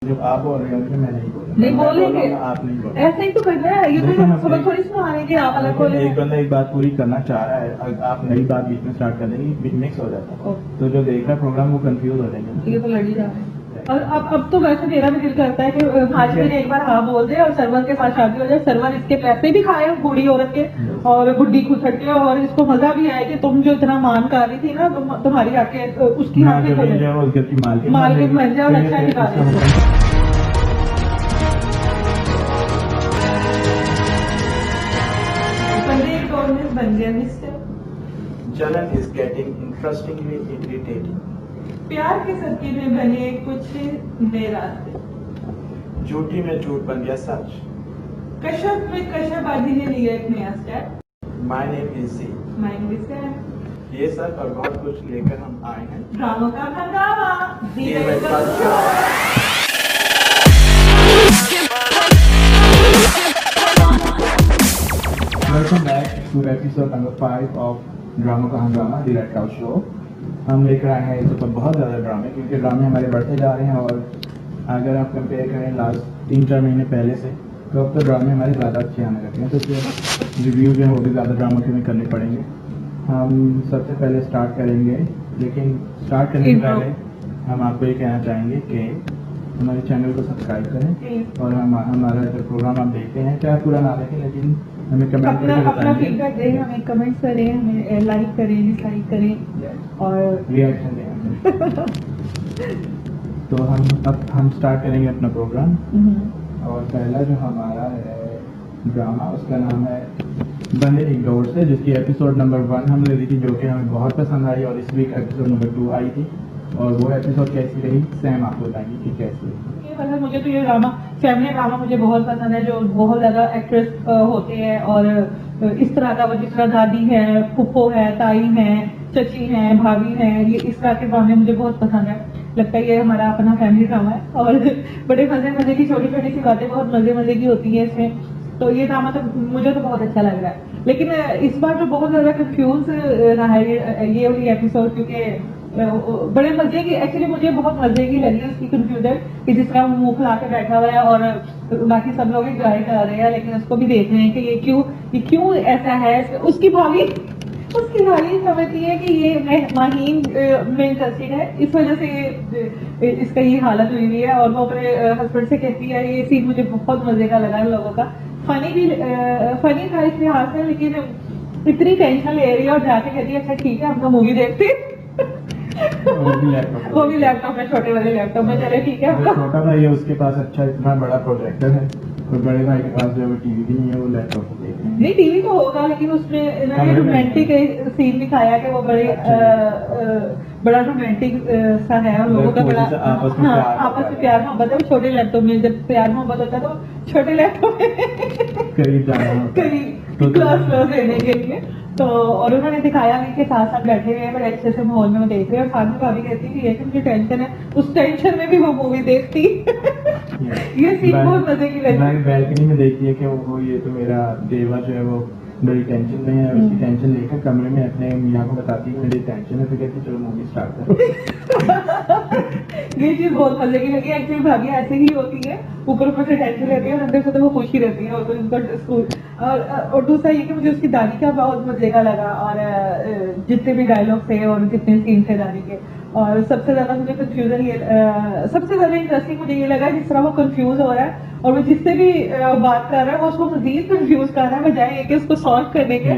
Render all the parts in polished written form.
जो आप बोल रहे हो मैं नहीं बोल रहा। नहीं बोलेंगे, आप नहीं बोल ऐसा ही तो करना है। ये तो खबर थोड़ी सुनाने की आप अलग बोले। एक बंदा एक बात पूरी करना चाह रहा है, अगर आप नई बात बीच में स्टार्ट कर देंगे मिक्स हो जाता है, तो जो देख रहा है प्रोग्राम वो कंफ्यूज हो जाएंगे। ये तो लड़ी जा रहा है। और अब तो वैसे मेरा भी दिल करता है कि भाजपा ने एक बार हाँ बोल दे और सरवर के साथ शादी हो जाए। सरवर इसके पैसे भी खाए बूढ़ी औरत के और बुढ़ी खुसट के, और इसको मजा भी आए कि तुम जो इतना मान कर रही थी ना, तुम्हारी आके उसकी आंखें खोल जाए, मालकिन बन जाए और अच्छा निकाले। बन गया mister. Jalan is getting interestingly irritating. प्यार के सदके में बने कुछ नए रास्ते, झूठी में झूठ बन गया सच। कश्यप में कश्यपबाजी ने लिया एक नया step. My name is C. Mind disturb. ये सब और बहुत कुछ लेकर हम आए हैं ड्रामों का हंगामा। Welcome back to episode number 5 of drama का हंगामा द रेड काउ शो। हम लेकर आए हैं इस पर बहुत ज़्यादा ड्रामे, क्योंकि ड्रामे हमारे बढ़ते जा रहे हैं और अगर आप कंपेयर करें लास्ट 3-4 महीने पहले से, तो अब तो ड्रामे हमारे ज़्यादा अच्छे आने लगे हैं, तो फिर रिव्यू जो है वो भी ज़्यादा ड्रामा के में करने पड़ेंगे। हम सबसे पहले स्टार्ट करेंगे, लेकिन स्टार्ट करने से पहले हम आपको ये कहना चाहेंगे कि हमारे चैनल को सब्सक्राइब करें और हमारा जो प्रोग्राम आप देखते हैं चाहे पूरा ना देखें, लेकिन हमें कमेंट अपना फीडबैक दें, हमें कमेंट करें, हमें लाइक करें, डिसलाइक करें और रिएक्शन दें। तो हम स्टार्ट करेंगे अपना प्रोग्राम, और पहला जो हमारा है ड्रामा उसका नाम है बंदे इग्नोर से, जिसकी एपिसोड नंबर 1 हमने दी थी, जो कि हमें बहुत पसंद आई, और इस वीक एपिसोड नंबर 2 आई थी। और वो एपिसोड कैसी रही सैम आपको बताएंगे कि कैसी रही। मतलब मुझे तो ये ड्रामा, फैमिली ड्रामा मुझे बहुत पसंद है, जो बहुत ज्यादा एक्ट्रेस होते हैं और इस तरह का, वो जिस तरह दादी है, फुप्पो है, ताई है, चची है, भाभी है, ये इस तरह के ड्रामे मुझे बहुत पसंद है। लगता है ये हमारा अपना फैमिली ड्रामा है और बड़े मजे मजे की छोटी छोटी सी बातें बहुत मजे मजे की होती है इसमें। तो ये ड्रामा तो मुझे तो बहुत अच्छा लग रहा है। लेकिन इस बार तो बहुत ज्यादा कंफ्यूज रहा है ये वाली एपिसोड, क्योंकि बड़े मजे की, एक्चुअली मुझे बहुत मजे की लगी उसकी कंफ्यूजन, कि जिस तरह वो मुंह खुला के बैठा हुआ है और बाकी सब लोग एंजॉय कर रहे हैं, लेकिन उसको भी देख रहे हैं कि ये क्यों ऐसा है। उसकी भाभी समझती है कि ये माहीन में इंटरेस्टेड है, इस वजह से ये इसका ये हालत हुई है, और वो अपने हस्बैंड से कहती है। ये सीन मुझे बहुत मजे का लगा इन लोगों का, फनी था इस लिहाज से, लेकिन इतनी टेंशन ले रही है और जाके कहती है अच्छा ठीक है हम तो मूवी देखते वो भी लैपटॉप में, छोटे वाले लैपटॉप में। चले ठीक है, छोटा भाई है उसके पास अच्छा इतना बड़ा प्रोजेक्टर है, और बड़े भाई के पास जो है टीवी भी नहीं है, वो लैपटॉप पे देख रहे हैं। नहीं टीवी तो होगा, लेकिन उसमें इन्होंने रोमांटिक सीन दिखाया कि वो बड़ा रोमांटिक सा है और लोगों का बड़ा आपस में प्यार मोहब्बत है। छोटे लैपटॉप में जब प्यार मोहब्बत होता है तो छोटे लैपटॉप में करीब क्लास देने के लिए तो, और उन्होंने दिखाया भी कि साथ साथ बैठे हुए हैं बड़े अच्छे से माहौल में वो देख रहे हैं। और साथ में भाभी कहती थी कि मुझे टेंशन है, उस टेंशन में भी वो मूवी देखती ये सीन बहुत मजे की लगी। मैंने बैल्कनी में देखी है कि वो ये तो मेरा देवा जो है वो बड़ी टेंशन में है, उसकी टेंशन लेकर कमरे में अपने मियाँ को बताती है मेरी टेंशन है, तो कहती चलो मूवी स्टार्ट करो। ये चीज बहुत मजे की लगी। एक्चुअली भाभी ऐसे ही होती है, ऊपर से टेंशन रहती है और अंदर से तो वो खुशी रहती है। और उनका स्कूल और दूसरा ये कि मुझे उसकी दादी का बहुत मजे का लगा, और जितने भी डायलॉग थे और जितने सीन थे दादी के, और सबसे ज्यादा मुझे कंफ्यूजन ये सबसे ज्यादा इंटरेस्टिंग मुझे ये लगा जिस तरह वो कंफ्यूज हो रहा है, और वो जिससे भी बात कर रहा है वो उसको मजीद कंफ्यूज कर रहा है बजाय कि उसको सॉल्व करने के।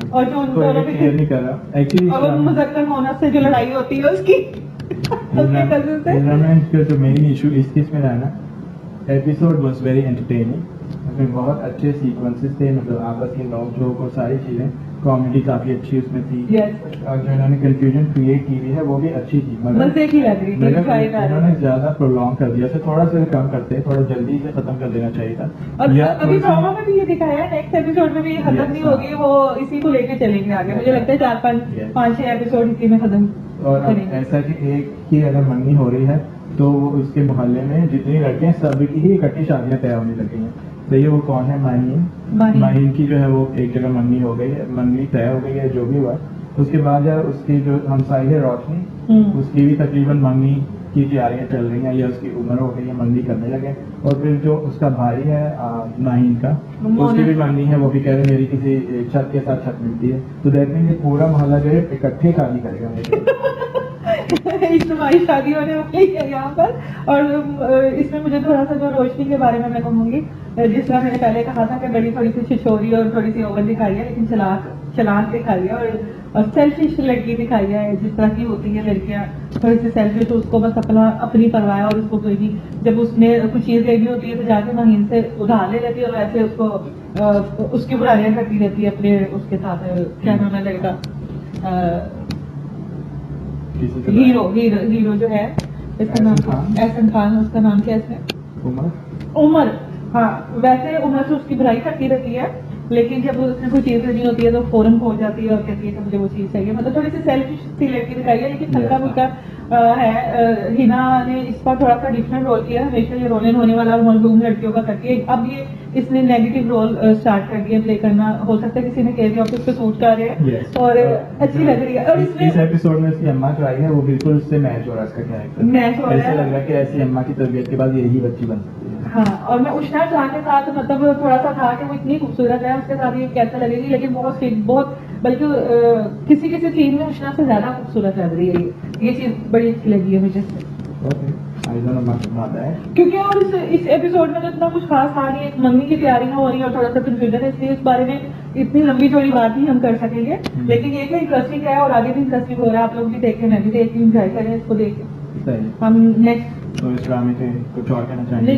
और जो उनको और वो मुजक्कर मोहनत से जो लड़ाई होती है उसकी अपने कजिन से। जो मेन इशू इस चीज में रहा ना, एपिसोड वाज वेरी एंटरटेनिंग, उसमें बहुत अच्छे सीक्वेंसेस थे, मतलब आपस के नोक झोंक और सारी चीजें, कॉमेडी काफी अच्छी उसमें थी। और जो इन्होंने कंफ्यूजन क्रिएट की हुई है वो भी अच्छी थी, मगर इन्होंने ज्यादा प्रोलॉन्ग कर दिया, थोड़ा सा कम करते, थोड़ा जल्दी से खत्म कर देना चाहिए था। और अभी ड्रामा में भी ये दिखाया है, नेक्स्ट एपिसोड में भी ये खत्म नहीं होगी, वो इसी को लेकर चलेंगे आगे। मुझे लगता है 4-5-6 एपिसोड इसी में खत्म। और ऐसा कि एक की अगर मंगनी हो रही है तो वो उसके मोहल्ले में जितनी लड़कियां सब की ही इकट्ठी शादियां तय होने लगी हैं। तो ये वो कौन है, माहीन की जो है वो एक जगह मंगनी हो गई है, मंगनी तय हो गई है, जो भी हुआ। उसके बाद यार उसकी जो हमसाई है रोशनी, उसकी भी तकरीबन मंगनी की तैयारियां चल रही हैं या उसकी उम्र हो गई है, मंगनी करने लगे। और फिर जो उसका भाई है नाहीन का, उसकी भी मंगनी है, वो भी कह रहे मेरी किसी छत के साथ छत मिलती है। तो देखते हैं कि पूरा मोहल्ला जो है इकट्ठे शादी करेगा मेरे। इज्तिमाई शादी होने वाली है यहाँ पर। और इसमें मुझे थोड़ा सा जो रोशनी के बारे में मैं कहूँगी, जिस तरह मैंने पहले कहा था कि बड़ी थोड़ी सी छिछोरी और थोड़ी सी ओवर दिखाई है, लेकिन चलाक दिखाई है और सेल्फिश लड़की दिखाई है। जिस तरह की होती है लड़कियां थोड़ी सी सेल्फिश, उसको बस अपनी परवाह है और उसको कोई भी, जब उसने कुछ चीज लेनी होती है तो जाके महीन से उधार ले लेती है और वैसे उसको उसकी बुराइयां करती रहती है अपने उसके साथ। क्या नाम है लड़का, हीरो जो है, इसका नाम एहसन खान, उसका नाम क्या है? उमर। हाँ, वैसे उमर से उसकी बुराई करती रहती है, लेकिन जब उसने कोई चीज लेनी होती है तो फौरन पहुंच जाती है और कहती है कि मुझे वो चीज चाहिए। मतलब थोड़ी सी सेल्फिश सी लड़की दिखाई है, लेकिन हल्का फुल्का है। हिना ने इस पर थोड़ा सा डिफरेंट रोल किया। हमेशा ये रोने धोने वाला और मजलूम लड़कियों का करती है, अब ये इसने नेगेटिव रोल स्टार्ट कर दिया प्ले करना। हो सकता है किसी ने कह दिया ऑफिस पे सूट कर रहे हैं और अच्छी लग रही है। और इस एपिसोड में इसकी अम्मा जो आई है वो बिल्कुल उससे मैच हो रहा है, इसका कैरेक्टर मैच हो रहा है। ऐसा लग रहा है कि ऐसी अम्मा की तरबियत के बाद यही बच्ची बन सकती है। हाँ, और मैं उष्णा शाह के साथ मतलब थोड़ा सा था कि वो इतनी खूबसूरत है, उसके साथ ये कैसे लगेगी, लेकिन बहुत बल्कि किसी किसी सीन में उष्णा से ज्यादा खूबसूरत लग रही है। ये चीज बड़ी अच्छी लगी है मुझे। क्योंकि और इस एपिसोड में तो इतना कुछ खास था नहीं, एक मंगनी की तैयारियां हो रही है और थोड़ा सा कंफ्यूजन है, इसलिए इस बारे में इतनी लंबी चौड़ी बात नहीं हम कर सकेंगे। लेकिन ये भी इंटरेस्टिंग है और आगे भी इंटरेस्टिंग हो रहा है। आप लोग भी देखें, मैं भी देख रही हूँ, एंजॉय करें इसको देखें। हम नेक्स्ट तो इस ड्रामे के कुछ और कहना चाहेंगे?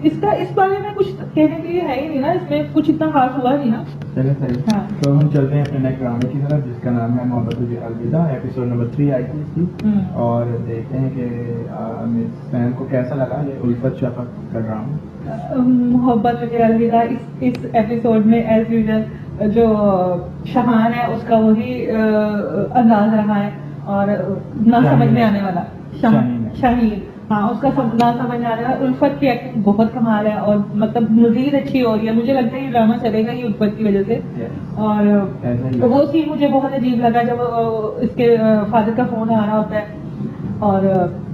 इसका इस बारे में कुछ कहने के लिए है ही नहीं ना, इसमें कुछ इतना खास हुआ नहीं ना। चलिए सही। हाँ। तो हम चलते हैं अपने नेक्स्ट ड्रामे की तरफ, जिसका नाम है मोहब्बत तुझे अलविदा। एपिसोड नंबर 3 आई थी इसकी, और देखते हैं कि मिस सैम को कैसा लगा ये उल्फत शफक का ड्रामा। मोहब्बत तुझे अलविदा इस एपिसोड में एज यूजुअल जो शहान है उसका वही अंदाज रहा है और ना समझ में आने वाला शाहीन। हाँ, उसका ना समझ आ रहा है। उल्फत की एक्टिंग बहुत कमाल है और मतलब मजीद अच्छी हो रही है। मुझे लगता है ये ड्रामा चलेगा ही उल्फत की वजह से। और वो सीन मुझे बहुत अजीब लगा जब इसके फादर का फोन आ रहा होता है और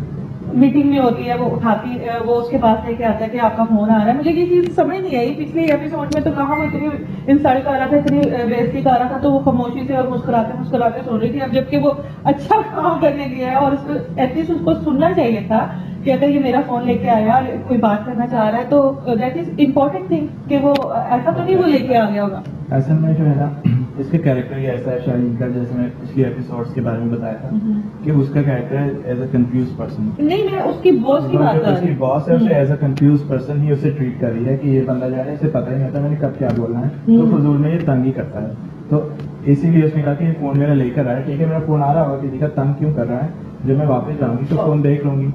मीटिंग में होती है, वो उठाती, वो उसके पास लेके आता है कि आपका फोन आ रहा है। मुझे ये चीज समझ नहीं आई। पिछले एपिसोड में तो कहा वो इतनी इंसल्ट कर रहा था, इतनी बेइज्जती कर रहा था, तो वो खामोशी से और मुस्कुराते मुस्कुराते सुन रही थी। अब जबकि वो अच्छा काम करने गया है और एटलीस्ट उसको सुनना चाहिए था कि अगर ये मेरा फोन लेके आया और कोई बात करना चाह रहा है तो दैट इज इम्पोर्टेंट थिंग कि वो ऐसा तो नहीं वो लेके आ गया होगा। असल में जो है ना, इसके कैरेक्टर ही ऐसा है शाहीन का, जैसे मैं पिछले एपिसोड्स के बारे में बताया था कि उसका character as a confuse person. नहीं, मैं उसकी बॉस की बात कर रही हूँ। उसकी बॉस है, उसे एज अ कंफ्यूज पर्सन ही उसे ट्रीट कर रही है कि ये बंदा जो है इसे पता ही नहीं होता मैंने कब क्या बोलना है, तो फजूल में ये तंग ही करता है। तो इसीलिए उसने कहा कि फोन मेरा लेकर आया, ठीक है मेरा फोन आ रहा होगा, किसी का तंग क्यों कर रहा है, जब मैं वापस जाऊंगी तो फोन देख लूंगी।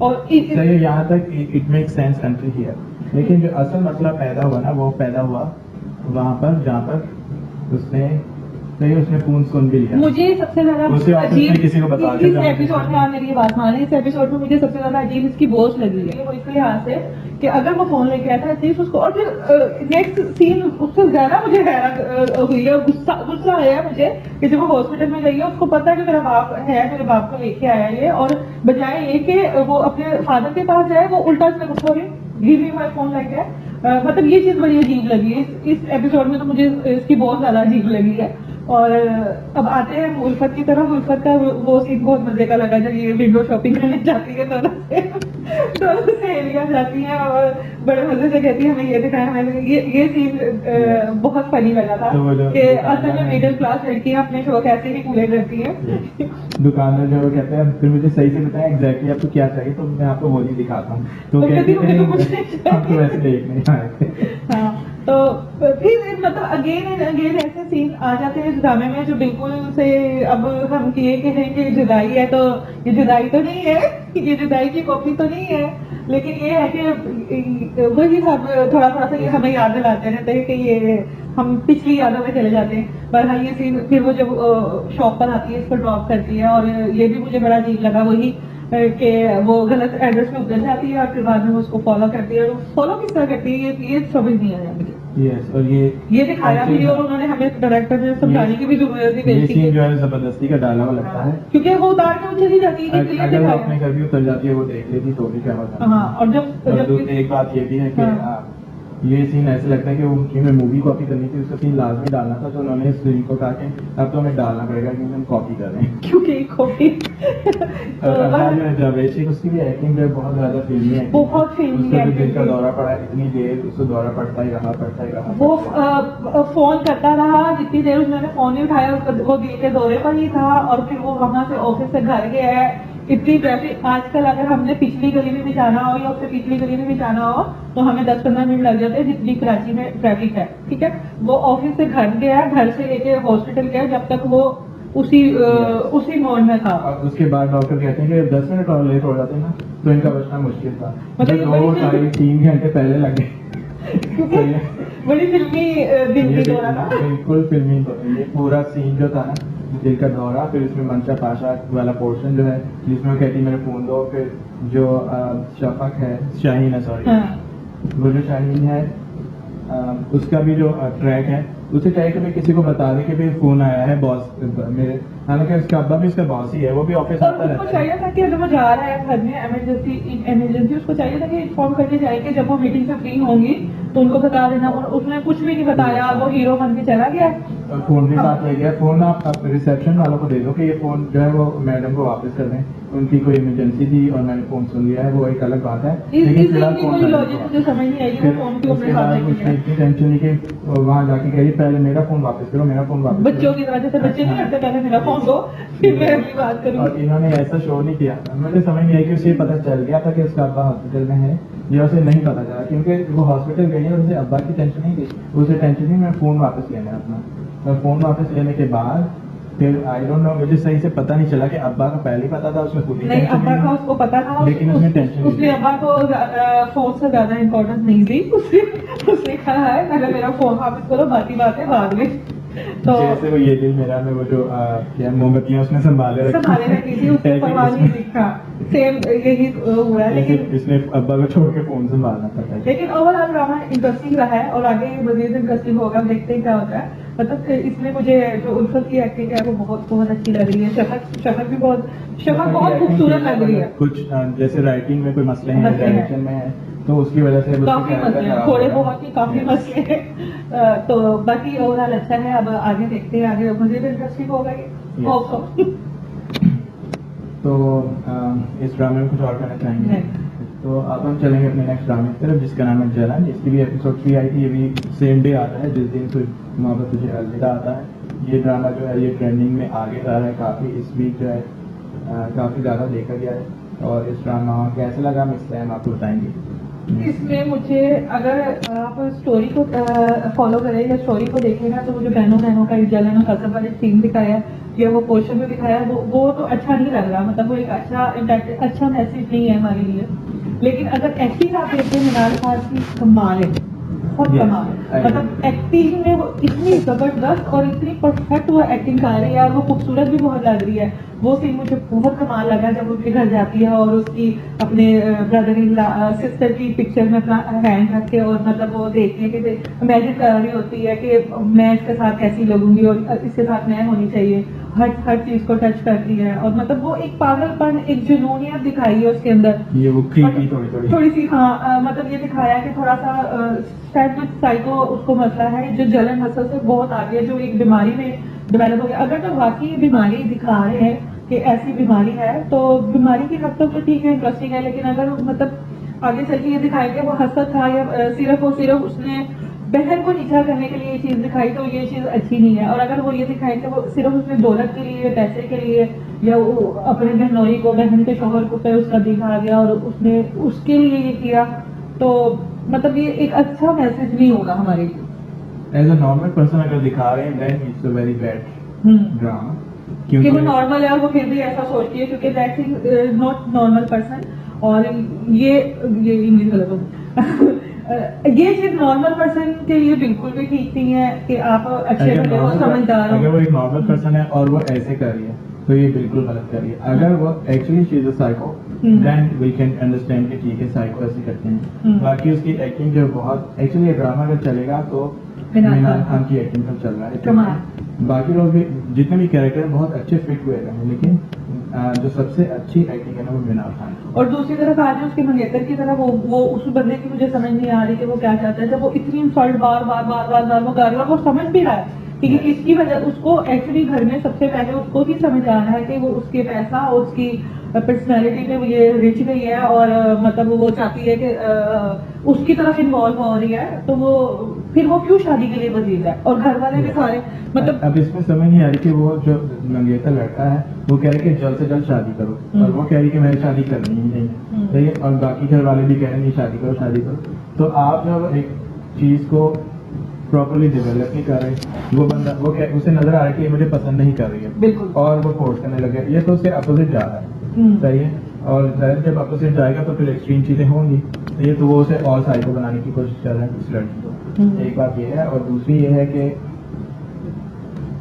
सही, यहाँ तक it make sense entry here. लेकिन जो असल मसला पैदा हुआ ना, वो पैदा हुआ वहां पर जहाँ पर उसने फोन सुन भी लिया। मुझे सबसे ज्यादा अजीब किसी को बता इस एपिसोड में, आप मेरी ये बात माने, इस एपिसोड में मुझे सबसे ज्यादा अजीब इसकी बॉस लगी है। वो इस लिहाज से कि अगर वो फोन लेके आया था एटलीस्ट उसको, और फिर नेक्स्ट सीन उससे ज्यादा मुझे हैरान हुई है, गुस्सा आया मुझे कि जब वो हॉस्पिटल में गई है, उसको पता है कि मेरा बाप है, मेरे बाप को लेके आया ये, और बजाय ये कि वो अपने फादर के पास जाए, वो उल्टा इसमें गुस्सा हो गिव मी माय फोन लग गया। मतलब ये चीज बड़ी अजीब लगी है इस एपिसोड में, तो मुझे इसकी बहुत ज्यादा अजीब लगी है। और अब आते हैं उल्फत की तरफ। उल्फत का वो सीन बहुत मजे का लगा जब ये विंडो शॉपिंग करने जाती है, दोनों सहेलियां जाती हैं और बड़े मजे से कहती है हमें ये दिखाया, हमें ये सीन बहुत फनी लगा था कि असल में मिडिल क्लास लड़कियां अपने शौक ऐसे ही पूरे करती हैं। दुकानदार जो वो कहते हैं फिर मुझे सही से बताया एग्जैक्टली आपको क्या चाहिए, तो मैं आपको वो ही दिखाता हूँ, तो कहती है हम तो वैसे देखने आए थे। हाँ, तो फिर मतलब अगेन एंड अगेन ऐसे सीन आ जाते हैं इस ड्रामे में जो बिल्कुल से, अब हम ये कहें कि जुदाई है तो ये जुदाई तो नहीं है, ये जुदाई की कॉपी तो नहीं है, लेकिन ये है कि वही सब थोड़ा थोड़ा सा ये हमें याद दिलाते रहते हैं कि ये हम पिछली यादों में चले जाते हैं। पर हाँ, ये सीन फिर वो जब शॉप पर आती है, इसको ड्रॉप करती है, और ये भी मुझे बड़ा अजीब लगा वही कि वो गलत एड्रेस पे उतर जाती है और फिर बाद में उसको फॉलो करती है। और फॉलो किस तरह करती है ये समझ नहीं आया मुझे। यस, और ये दिखाया भी और उन्होंने हमें डायरेक्टर ने समझाने की भी जरूरत नहीं ये बेइज्जती सीन की। जो है जबरदस्ती का डाला हुआ लगता है। क्योंकि वो उतार के वो चली जाती है कि इसलिए अगर वो दिखाया। अपने घर भी उतर जाती है, वो देख लेती तो भी क्या होता है। हाँ, और जब एक बात ये भी है कि हाँ। ये सीन ऐसे लगता है कि उनकी में मूवी कॉपी करनी थी, उसका सीन लाजमी डालना था, तो उन्होंने इस सीन को कहा कि अब तो हमें डालना पड़ेगा क्योंकि हम कॉपी कर रहे हैं। क्योंकि कॉपी जावेशी उसकी भी एक्टिंग जो है बहुत ज्यादा फिल्मी है, बहुत फिल्मी उसका जो दिल acting का थी। दौरा पड़ा इतनी देर, उसको दौरा पड़ता ही रहा। वो फोन करता रहा जितनी देर उसने फोन नहीं उठाया, वो दिल के दौरे पर ही था। और फिर वो वहां से ऑफिस से घर गया है। इतनी ट्रैफिक आजकल, अगर हमने पिछली गली में भी जाना हो या उससे पिछली गली में भी जाना हो तो हमें 10-15 मिनट लग जाते हैं जितनी कराची में ट्रैफिक है। ठीक है, वो ऑफिस से घर गया, घर से लेके हॉस्पिटल गया, जब तक वो उसी मोड में था। और उसके बाद डॉक्टर कहते हैं कि 10 मिनट और लेट हो जाते ना तो इनका बचना मुश्किल था। मतलब मतलब 2-3 घंटे पहले लगे। तो ये बड़ी फिल्मी दिन की दौरा था। बिल्कुल फिल्मी तो ये पूरा सीन जो था ना, दिल का दौरा, फिर उसमें मंशा पाशा वाला पोर्शन जो है जिसमें वो कहती मेरे फोन दो, फिर जो शफक है, शाहीन है, सॉरी, हाँ। वो जो शाहीन है उसका भी जो ट्रैक है, उसे चाहे कि मैं किसी को बता दें कि भाई फोन आया है बॉस मेरे, हालांकि उसका अब्बा भी उसका बॉस ही है, वो भी ऑफिस और आता उसको रहता है। चाहिए था कि अगर वो जा रहा है घर में इमरजेंसी उसको चाहिए था कि इन्फॉर्म करके जाए कि जब वो मीटिंग से फ्री होंगी तो उनको बता देना। और उसने कुछ भी नहीं बताया, वो हीरो बन के चला गया। और फोन भी साथ ले गया। फोन आप रिसेप्शन वालों को दे दो कि ये फोन जो है वो मैडम को वापस कर दें, उनकी कोई इमरजेंसी थी और मैंने फोन सुन लिया है, वो एक अलग बात है। इस फिलहाल की फोन कोई करने लॉजिक को। मुझे समझ नहीं आई कि वो फोन क्यों अपने उसके साथ बाद लेके उसने गया। इतनी टेंशन ली कि वहाँ जाके कही पहले मेरा फोन वापस करो, मेरा फोन वापस बच्चों की तरह, जैसे बच्चे नहीं करते पहले मेरा फोन दो फिर मैं अपनी बात करूँ। और इन्होंने ऐसा शो नहीं किया। मुझे समझ नहीं आई कि उसे पता चल गया था कि उसका अब्बा हॉस्पिटल में है या उसे नहीं पता चला, क्योंकि वो हॉस्पिटल गई है और उसे अब्बा की टेंशन नहीं थी, उसे टेंशन थी मैं फोन वापस लेना है अपना। और फोन वापस लेने के बाद फिर आई डोंट नो, मुझे सही से पता नहीं चला कि अब्बा का पहले ही पता था, उसने खुद ही नहीं, टेंशन अब्बा ली। का उसको पता था, लेकिन उसने टेंशन नहीं उसने ली। अब्बा को फोन से ज्यादा इम्पोर्टेंस नहीं दी। उसने कहा है पहले मेरा फोन वापस करो, बाकी बातें बाद में। तो जैसे वो ये दिल मेरा में वो जो क्या मोमबत्तियां उसने संभाले रखी थी, उसको परवाह नहीं दिखा। सेम यही हुआ है। लेकिन इसने अब्बा को छोड़ के फोन संभालना पड़ता है। लेकिन ओवरऑल ड्रामा इंटरेस्टिंग रहा है और आगे मजीद इंटरेस्टिंग होगा, देखते हैं क्या होता है। मतलब इसमें मुझे जो उल्फत की एक्टिंग है वो बहुत अच्छी लग रही है। शफक बहुत खूबसूरत लग रही है। कुछ जैसे राइटिंग में कोई मसले हैं, मसले हैं। डायरेक्शन में है, तो उसकी वजह से काफी मसले हैं, थोड़े बहुत ही काफी मसले हैं। तो बाकी ओवरऑल अच्छा है। अब आगे देखते हैं, आगे मजीद इंटरेस्टिंग होगा ये। Hope so। तो इस ड्रामे में कुछ और कहना चाहेंगे? तो अब हम चलेंगे अपने नेक्स्ट ड्रामे की तरफ, जिसका नाम है जलन। इसकी भी एपिसोड 3 आई थी, ये भी सेम डे आता है जिस दिन कोई मोहब्बत तुझे अलविदा आता है। ये ड्रामा जो है ये ट्रेंडिंग में आगे जा रहा है काफ़ी, इस वीक जो है काफ़ी ज़्यादा देखा गया है। और इस ड्रामा कैसे लगा मिस हम आपको बताएंगे। इसमें मुझे, अगर आप स्टोरी को फॉलो करें या स्टोरी को देखें ना, तो मुझे बहनों का जलन और हसब वाले सीन दिखाया है या वो पोर्शन में दिखाया है, वो तो अच्छा नहीं लग रहा। मतलब वो एक अच्छा मैसेज नहीं है हमारे लिए। लेकिन अगर एक्टिंग आप देखते हैं, मिनाल खान की कमाल है, बहुत कमाल है। मतलब एक्टिंग में वो इतनी जबरदस्त और इतनी परफेक्ट वो एक्टिंग कर रही है और वो खूबसूरत भी बहुत लग रही है। वो सीन मुझे बहुत कमाल लगा जब उसके घर जाती है और उसकी अपने ब्रदर इन सिस्टर की पिक्चर में अपना हैंड रख के, और मतलब वो देखती है कि इमेजिन कर रही होती है कि मैं इसके साथ कैसी लगूंगी और इसके साथ मैं होनी चाहिए। हर चीज को टच करती है और मतलब वो एक पागलपन, एक जुनूनियत दिखाई है उसके अंदर। ये वो creepy थोड़ी सी, हाँ, मतलब ये दिखाया कि थोड़ा सा शायद कुछ साइको उसको मसला है जो जलन हसल से बहुत आगे है, जो एक बीमारी में डेवलप हो गया। अगर तो वाकई बीमारी दिखा रहे हैं कि ऐसी बीमारी है तो बीमारी की हद तक तो ठीक है, इंटरेस्टिंग है। लेकिन अगर मतलब आगे चल के ये दिखाएंगे वो हसद था या सिर्फ उसने बहन को नीचा करने के लिए ये चीज दिखाई, तो ये चीज अच्छी नहीं है। और अगर वो ये दिखाएंगे वो सिर्फ उसने दौलत के लिए, पैसे के लिए, या वो अपने बहनोई को, बहन के शोहर को पे उसका दिखा गया और उसने उसके लिए ये किया, तो मतलब ये एक अच्छा मैसेज नहीं होगा हमारे लिए। एज अ नॉर्मल पर्सन अगर दिखा रहे हैं then it's a very bad drama, कि वो नॉर्मल है और वो फिर भी ऐसा सोचती है, क्योंकि that is not normal person. और ये इंग्लिश गलत हो ये चीज नॉर्मल पर्सन के लिए बिल्कुल भी ठीक नहीं है कि आप अच्छे बने हो, समझदार अगर हो। वो एक नॉर्मल पर्सन है और वो ऐसे कर रही है तो ये बिल्कुल गलत कर रही है। अगर वो actually she is a psycho then we can understand कि ठीक है साइको ऐसे करते हैं। बाकी उसकी एक्टिंग जो बहुत एक्चुअली ड्रामा अगर चलेगा तो मीनार खान की एक्टिंग पर चल रहा है। कमाल। बाकी लोग भी जितने भी कैरेक्टर बहुत अच्छे फिट हुए हैं, लेकिन जो सबसे अच्छी एक्टिंग है ना वो मीनार खान की। और दूसरी तरफ आज उसके मंगेतर की तरफ वो उस बंदे की मुझे समझ नहीं आ रही कि वो क्या चाहता है। जब वो इतनी इंसल्ट बार बार बार बार बार वो कर रहा है, वो समझ भी रहा है कि इसकी वजह उसको एक्चुअली घर में सबसे पहले उसको ही समझ आ रहा है कि वो उसके पैसा और उसकी पर्सनैलिटी में ये रिच गई है और मतलब वो चाहती है कि उसकी तरफ इन्वॉल्व हो रही है, तो वो फिर वो क्यों शादी के लिए वजीर है। और घर वाले भी सारे मतलब अब इसमें समझ नहीं आ रही कि वो जो मंगेतर लड़का है वो कह रहे कि जल्द से जल्द शादी करो, और वो कह रही कि मैंने शादी करनी ही नहीं, सही है। और बाकी घर वाले भी कह रहे नहीं शादी करो शादी करो। तो आप जब एक चीज को प्रॉपरली डेवलप नहीं कर रहे, वो बंदा उसे नजर आ रहा है कि ये मुझे पसंद नहीं कर रही है, बिल्कुल, और वो फोर्स करने लगे, ये तो उससे अपोजिट जा रहा है, सही है। और जब अपोजिट जाएगा तो फिर एक्सट्रीम चीजें होंगी, तो ये तो वो उसे और साइको बनाने की कोशिश कर रहे हैं उस लड़की को। एक बात ये है, और दूसरी ये है कि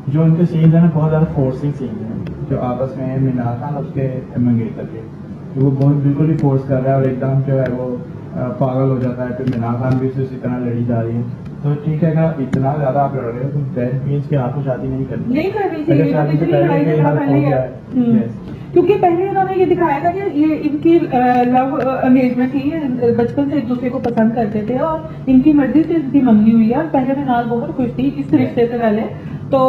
जो उनके सीन है ना बहुत ज्यादा फोर्सिंग सीन है, जो आपस में मीनार खान और उसके मंगेतर के, तो वो बहुत बिल्कुल भी फोर्स कर रहा है, और एकदम जो है वो पागल हो जाता है। फिर मीनार खान भी उससे उसी तरह लड़ी जा रही है। तो ठीक है, अगर इतना ज्यादा आप लड़ रहे हो तो दैट मीन्स कि आपको शादी नहीं करनी चाहिए। अगर शादी से पहले कोई हद हो गया है। क्योंकि पहले उन्होंने ये दिखाया था कि ये इनकी लव एंगेजमेंट थी, ये बचपन से एक दूसरे को पसंद करते थे और इनकी मर्जी से इनकी मंगनी हुई है। और पहले मीनार बहुत खुश थी इस रिश्ते से पहले। तो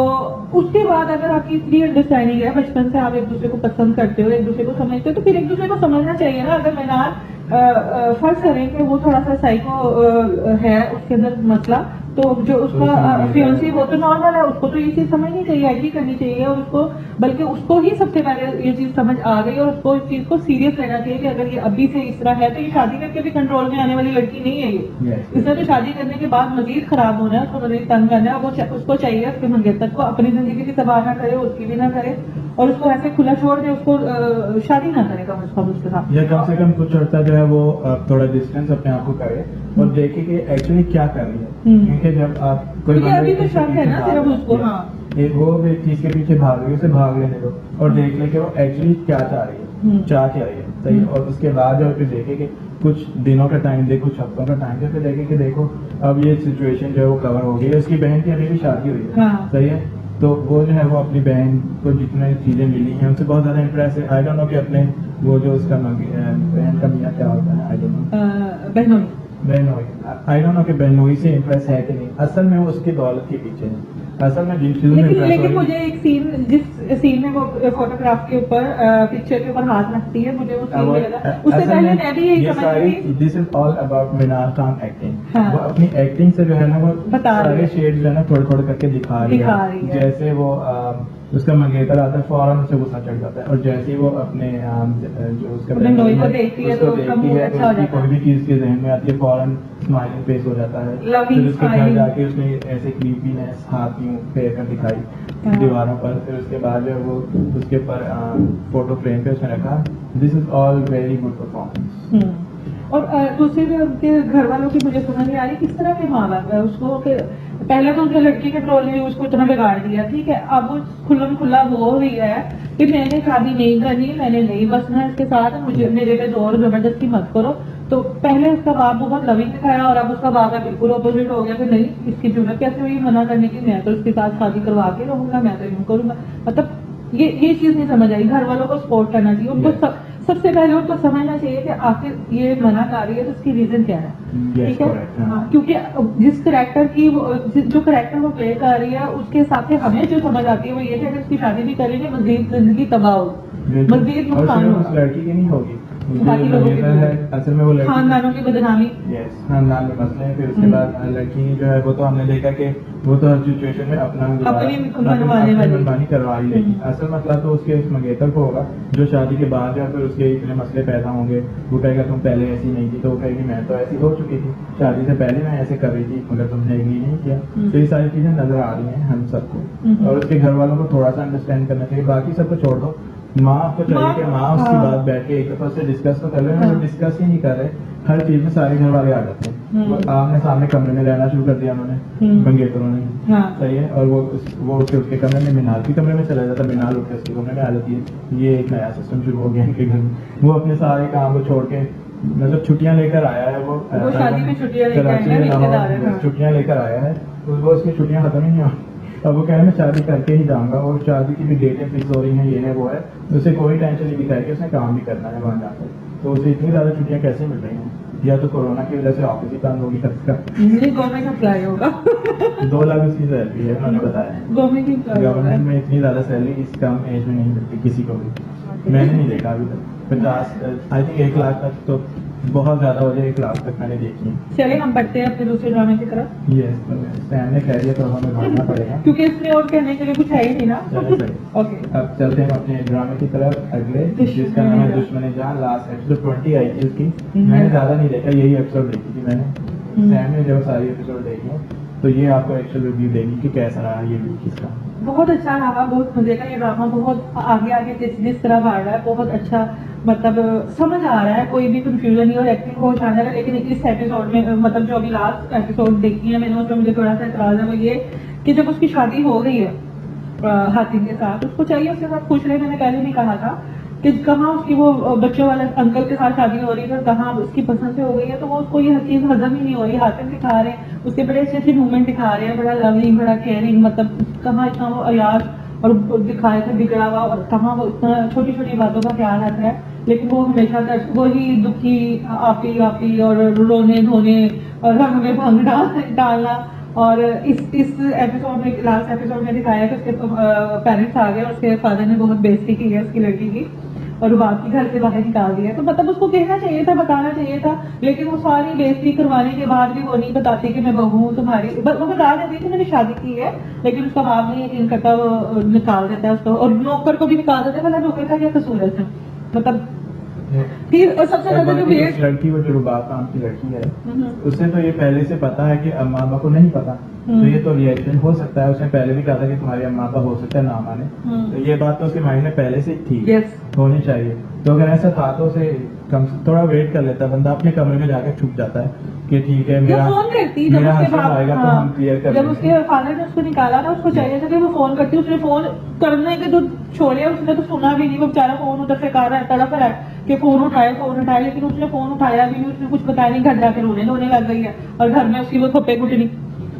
उसके बाद अगर आपकी इतनी अंडरस्टैंडिंग है, बचपन से आप एक दूसरे को पसंद करते हो, एक दूसरे को समझते हो, तो फिर एक दूसरे को समझना चाहिए ना। अगर मीनार फर्ज करें कि वो थोड़ा सा साइको है, उसके अंदर मसला, तो जो उसका फियांसी वो तो नॉर्मल है, उसको तो ये चीज समझनी चाहिए, एग्री करनी चाहिए, और उसको बल्कि उसको ही सबसे पहले ये चीज समझ आ गई, और उसको इस चीज को सीरियस लेना चाहिए कि अगर ये अभी से इस तरह है तो ये शादी करके भी कंट्रोल में आने वाली लड़की नहीं है ये। इसने तो शादी करने के बाद मजीद खराब होना है, उसको मजीद तंग करना है। वो उसको चाहिए उसके मंगेतर को अपनी जिंदगी की तबाह ना करे, उसकी भी ना करे, और उसको ऐसे खुला छोड़ दे, उसको शादी ना करे कम से कम उसके साथ, या कम से कम कुछ अर्सा जो है वो थोड़ा डिस्टेंस अपने आप को करे और देखे कि एक्चुअली क्या कर रही है। क्योंकि जब आप कोई अभी तो शक है ना सिर्फ उसको, हाँ वो भी चीज के पीछे भाग रही है, उसे भाग लेने दो और देख ले कि वो एक्चुअली क्या चाह रही है, चाह क्या रही है, सही। और उसके बाद जो फिर देखे कि कुछ दिनों का टाइम दे, कुछ हफ्तों का टाइम दे, फिर देखे कि देखो अब ये सिचुएशन जो है वो कवर हो गई है। उसकी बहन की अभी भी शादी हुई है, सही है। तो वो जो है वो अपनी बहन को जितने चीजें मिली हैं उनसे बहुत ज्यादा इंप्रेस है। आई डोंट नो कि अपने वो जो उसका बहन का मियाँ क्या होता है, आई डोंट नो, बहनोई, आई डोंट नो कि बहनोई से इंप्रेस है कि नहीं। असल में वो उसकी दौलत के पीछे है, असल में जिन चीजों में लेकिन मुझे एक सीन, जिस सीन में वो फोटोग्राफ के ऊपर पिक्चर के ऊपर हाथ रखती है, मुझे वो सीन लगा। उससे पहले मैं भी यही समझ रही थी, this is all about Minar Khan acting. वो अपनी एक्टिंग से जो है ना वो सारे शेड जो है ना थोड़े थोड़े करके दिखा रही है। जैसे वो उसका मंगेतर आता है, फौरन उसे गुस्सा चढ़ जाता है, और जैसे ही वो अपने जो उसका नोई को देखती है तो उसका मूड अच्छा हो जाता है, कोई भी चीज के जहन में आती है फौरन स्माइलिंग फेस हो जाता है। फिर उसके घर जाके उसने ऐसे क्रीपीनेस हाथ यूं फेर कर दिखाई दीवारों पर। फिर उसके बाद जो वो उसके ऊपर फोटो फ्रेम पे उसने रखा, this is all very good performance. और दूसरे भी उनके घर वालों की मुझे समझ नहीं आ रही किस तरह के माँ बाप है उसको, पहले तो उनके लड़की के ट्रोल ने उसको इतना बिगाड़ दिया, ठीक है। अब वो खुल्लम खुल्ला बोल रही है कि मैंने शादी नहीं करनी, मैंने नहीं बसना इसके साथ, मुझे मेरे पे जोर जबरदस्ती मत करो। तो पहले उसका बाप बहुत लविंग दिखाया, और अब उसका बाप बिल्कुल ऑपोजिट हो गया कि नहीं, इसकी जरूरत कैसे हुई मना करने की, मैं तो इसके साथ शादी करवा के रहूंगा, मैं तो यूं करूंगा। मतलब ये चीज नहीं समझ आई। घर वालों को सपोर्ट करना चाहिए उनको, सबसे पहले उनको समझना चाहिए कि आखिर ये मना कर रही है तो उसकी रीजन क्या है, ठीक है। हाँ, क्योंकि जिस करैक्टर की जो करैक्टर वो प्ले कर रही है उसके हिसाब से हमें जो समझ आती है वो ये है कि उसकी शादी भी करेंगे, मजीद जिंदगी तबाह हो, मजीद नुकसान हो, लड़की की नहीं होगी, बाकी लोगों की है। असल में वो लड़की खानदानों की बदनामी, खानदान में मसले हैं। फिर उसके बाद लड़की जो है वो तो हमने देखा कि वो तो हर सिचुएशन में अपनी मनमानी करवा ही लेगी। असल मसला तो उसके उस मंगेतर को होगा जो शादी के बाद जो है फिर उसके इतने मसले पैदा होंगे। वो कहेगा तुम पहले ऐसी नहीं थी, तो वो कहेगी मैं तो ऐसी हो चुकी थी, शादी से पहले मैं ऐसे कर रही थी मगर तुमने एग्री नहीं किया। तो ये सारी चीजें नजर आ रही हैं हम सबको, और उसके घर वालों को थोड़ा सा अंडरस्टैंड करना चाहिए। बाकी सबको छोड़ दो, माँ को चाहिए कि माँ उसकी बात बैठ के एक दफा से डिस्कस तो कर रहे हैं, डिस्कस ही नहीं कर रहे हर चीज में सारे घर वाले आ जाते हैं। वो आमने सामने कमरे में रहना शुरू कर दिया उन्होंने, मंगेतरों ने। हाँ। सही है। और वो उठ के उसके कमरे में, मिनाल के कमरे में चला जाता, मिनाल उठ के उसके कमरे में आ जाती है। ये एक नया सिस्टम शुरू हो गया इनके घर में। वो अपने सारे काम को छोड़ के, मतलब छुट्टियां लेकर आया है वो शादी में छुट्टियां लेकर आया है, रिश्तेदार है, हाँ। छुट्टियां लेकर आया है, वो उसकी छुट्टियां खत्म ही नहीं हुई। अब वो कह रहे हैं मैं शादी करके ही जाऊंगा, और शादी की भी डेटें फिक्स हो रही हैं, ये है वो है। उसे कोई टेंशन नहीं दिखाई कि उसने काम भी करना है वहाँ जाकर। तो उसे इतनी ज्यादा छुट्टियां कैसे मिल रही हैं? या तो कोरोना की वजह से ऑफिस ही बंद होगी सबका। गवर्नमेंट अप्लाई होगा। 2 लाख उसकी सैलरी है, उन्होंने बताया। गवर्नमेंट में इतनी ज्यादा सैलरी इस कम एज में नहीं मिलती किसी को भी। मैंने नहीं देखा अभी तक। 50 आई थिंक 1 लाख तक तो बहुत ज्यादा हो जाए, 1 लाख तक मैंने देखी है। चलिए हम बढ़ते हैं अपने दूसरे ड्रामे की तरफ। यस, सैम ने कह दिया तो हमें भागना पड़ेगा, क्योंकि इसमें और कहने के लिए कुछ है ही नहीं ना। चलो सही। ओके, अब चलते हैं अपने ड्रामे की तरफ अगले, जिसका नाम है दुश्मन जान। लास्ट एपिसोड 20 आई थी उसकी। मैंने ज्यादा नहीं देखा, यही एपिसोड देखी थी मैंने। सैम ने जब सारी एपिसोड देखी तो ये आपको एक्चुअल रिव्यू देगी कि कैसा रहा ये वीक इसका। बहुत अच्छा रहा, बहुत मजे का ये ड्रामा, बहुत आगे आगे जिस तरह बढ़ रहा है, बहुत अच्छा, मतलब समझ आ रहा है, कोई भी कंफ्यूजन नहीं और एक्टिंग बहुत शानदार है। लेकिन इस एपिसोड में, मतलब जो अभी लास्ट एपिसोड देखी है मैंने, उसमें मुझे थोड़ा सा एतराज है, वो ये कि जब उसकी शादी हो गई है हातिम के साथ, उसको चाहिए उसके साथ खुश रहे। मैंने पहले भी कहा था कि कहाँ उसकी वो बच्चों वाले अंकल के साथ शादी हो रही है, कहाँ उसकी पसंद से हो गई है, तो वो उसको ये हर चीज हजम ही नहीं हो रही। हातिम दिखा रहे हैं उसके बड़े अच्छे अच्छे मूवमेंट दिखा रहे हैं, बड़ा लविंग, बड़ा केयरिंग, मतलब कहाँ इतना वो अयाज और दिखाए थे बिगड़ा हुआ, और कहाँ वो इतना छोटी छोटी बातों का ख्याल रख रहा है। लेकिन वो हमेशा वही दुखी आपी आपी और रोने धोने और रंग में भंग डालना। और इस एपिसोड में, लास्ट एपिसोड में दिखाया कि उसके पेरेंट्स आ गए और उसके फादर ने बहुत बेइज्जती की है उसकी लड़की की, और बाकी घर से बाहर निकाल दिया। तो मतलब उसको कहना चाहिए था, बताना चाहिए था, लेकिन वो सारी बेइज्जती करवाने के बाद भी वो नहीं बताती कि मैं बहू हूँ तुम्हारी। वो बता देती है कि मैंने शादी की है, लेकिन उसका बाप नहीं यकीन करता, वो निकाल देता है उसको, और नौकर को भी निकाल देता है। मतलब नौकर का क्या कसूर है इसमें? मतलब फिर और सबसे ज्यादा जो वेट, लड़की, वो जो रुबाब नाम की लड़की है, उसे तो ये पहले से पता है कि अम्मा अब्बा को नहीं पता, तो ये तो रिएक्शन हो सकता है। उसने पहले भी कहा था कि तुम्हारे अम्मा अब्बा हो सकता है ना माने, तो ये बात तो उसके माइंड में पहले से थी, होनी चाहिए। तो अगर ऐसा था तो उसे थोड़ा वेट कर लेता, बंदा अपने कमरे में जाकर छुप जाता है कि ठीक है मेरा फोन करती जब मेरा उसके हस्बैंड बाप, आएगा तो हम क्लियर कर जब लेंगे। उसके फादर ने उसको निकाला था, उसको चाहिए था कि वो फोन करती, उसने फोन करने के तो छोड़े, उसने तो सुना भी नहीं। वो बेचारा फोन उधर से कर रहा है, तड़प रहा है कि फोन उठाए, लेकिन उसने फोन उठाया भी नहीं, उसने कुछ बताया नहीं। घर जाके रोने लग गई है, और घर में उसकी वो थप्पे कुटनी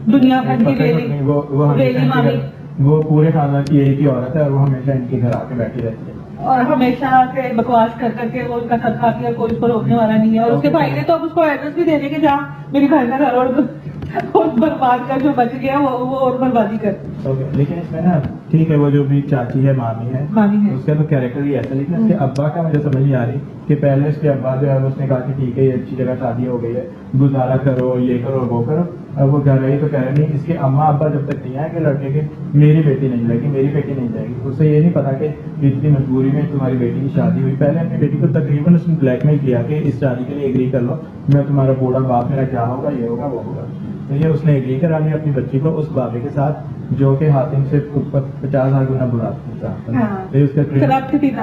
दुनिया भर की नहीं, वो रेली मामी, वो पूरे खानदान की एक ही औरत है, और वो हमेशा इनके घर आके बैठी रहती है, और हमेशा से बकवास कर करके वो उनका सर खाती है, कोई उसको रोकने वाला नहीं है। और उसके भाई ने तो अब उसको एड्रेस भी दे देंगे जहाँ मेरी बहन का घर, और बर्बाद कर, जो बच गया वो और बर्बादी कर। लेकिन इसमें ना ठीक है, वो जो भी चाची है, मामी है, उसका तो कैरेक्टर ही ऐसा, लेकिन उसके अब्बा का मुझे समझ नहीं आ रही कि पहले उसके अब्बा जो है उसने कहा कि ठीक है ये अच्छी जगह शादी हो गई है, गुजारा करो, ये करो वो करो। अब वो घर आई तो कह रहे नहीं, इसके अम्मा अब्बा जब तक नहीं आए कि लड़के के, मेरी बेटी नहीं जाएगी, मेरी बेटी नहीं जाएगी। उसे ये नहीं पता कि इतनी मजबूरी में तुम्हारी बेटी की शादी हुई। पहले अपनी बेटी को तकरीबन उसने ब्लैकमेल किया कि इस शादी के लिए एग्री कर लो, मैं तुम्हारा बूढ़ा बाप, मेरा क्या होगा, ये होगा वो होगा। तो ये उसने एग्री करा लिया अपनी बच्ची को उस बाबे के साथ, जो कि हातिम से ऊपर 50,000 गुना बुरा था। तो ये उसका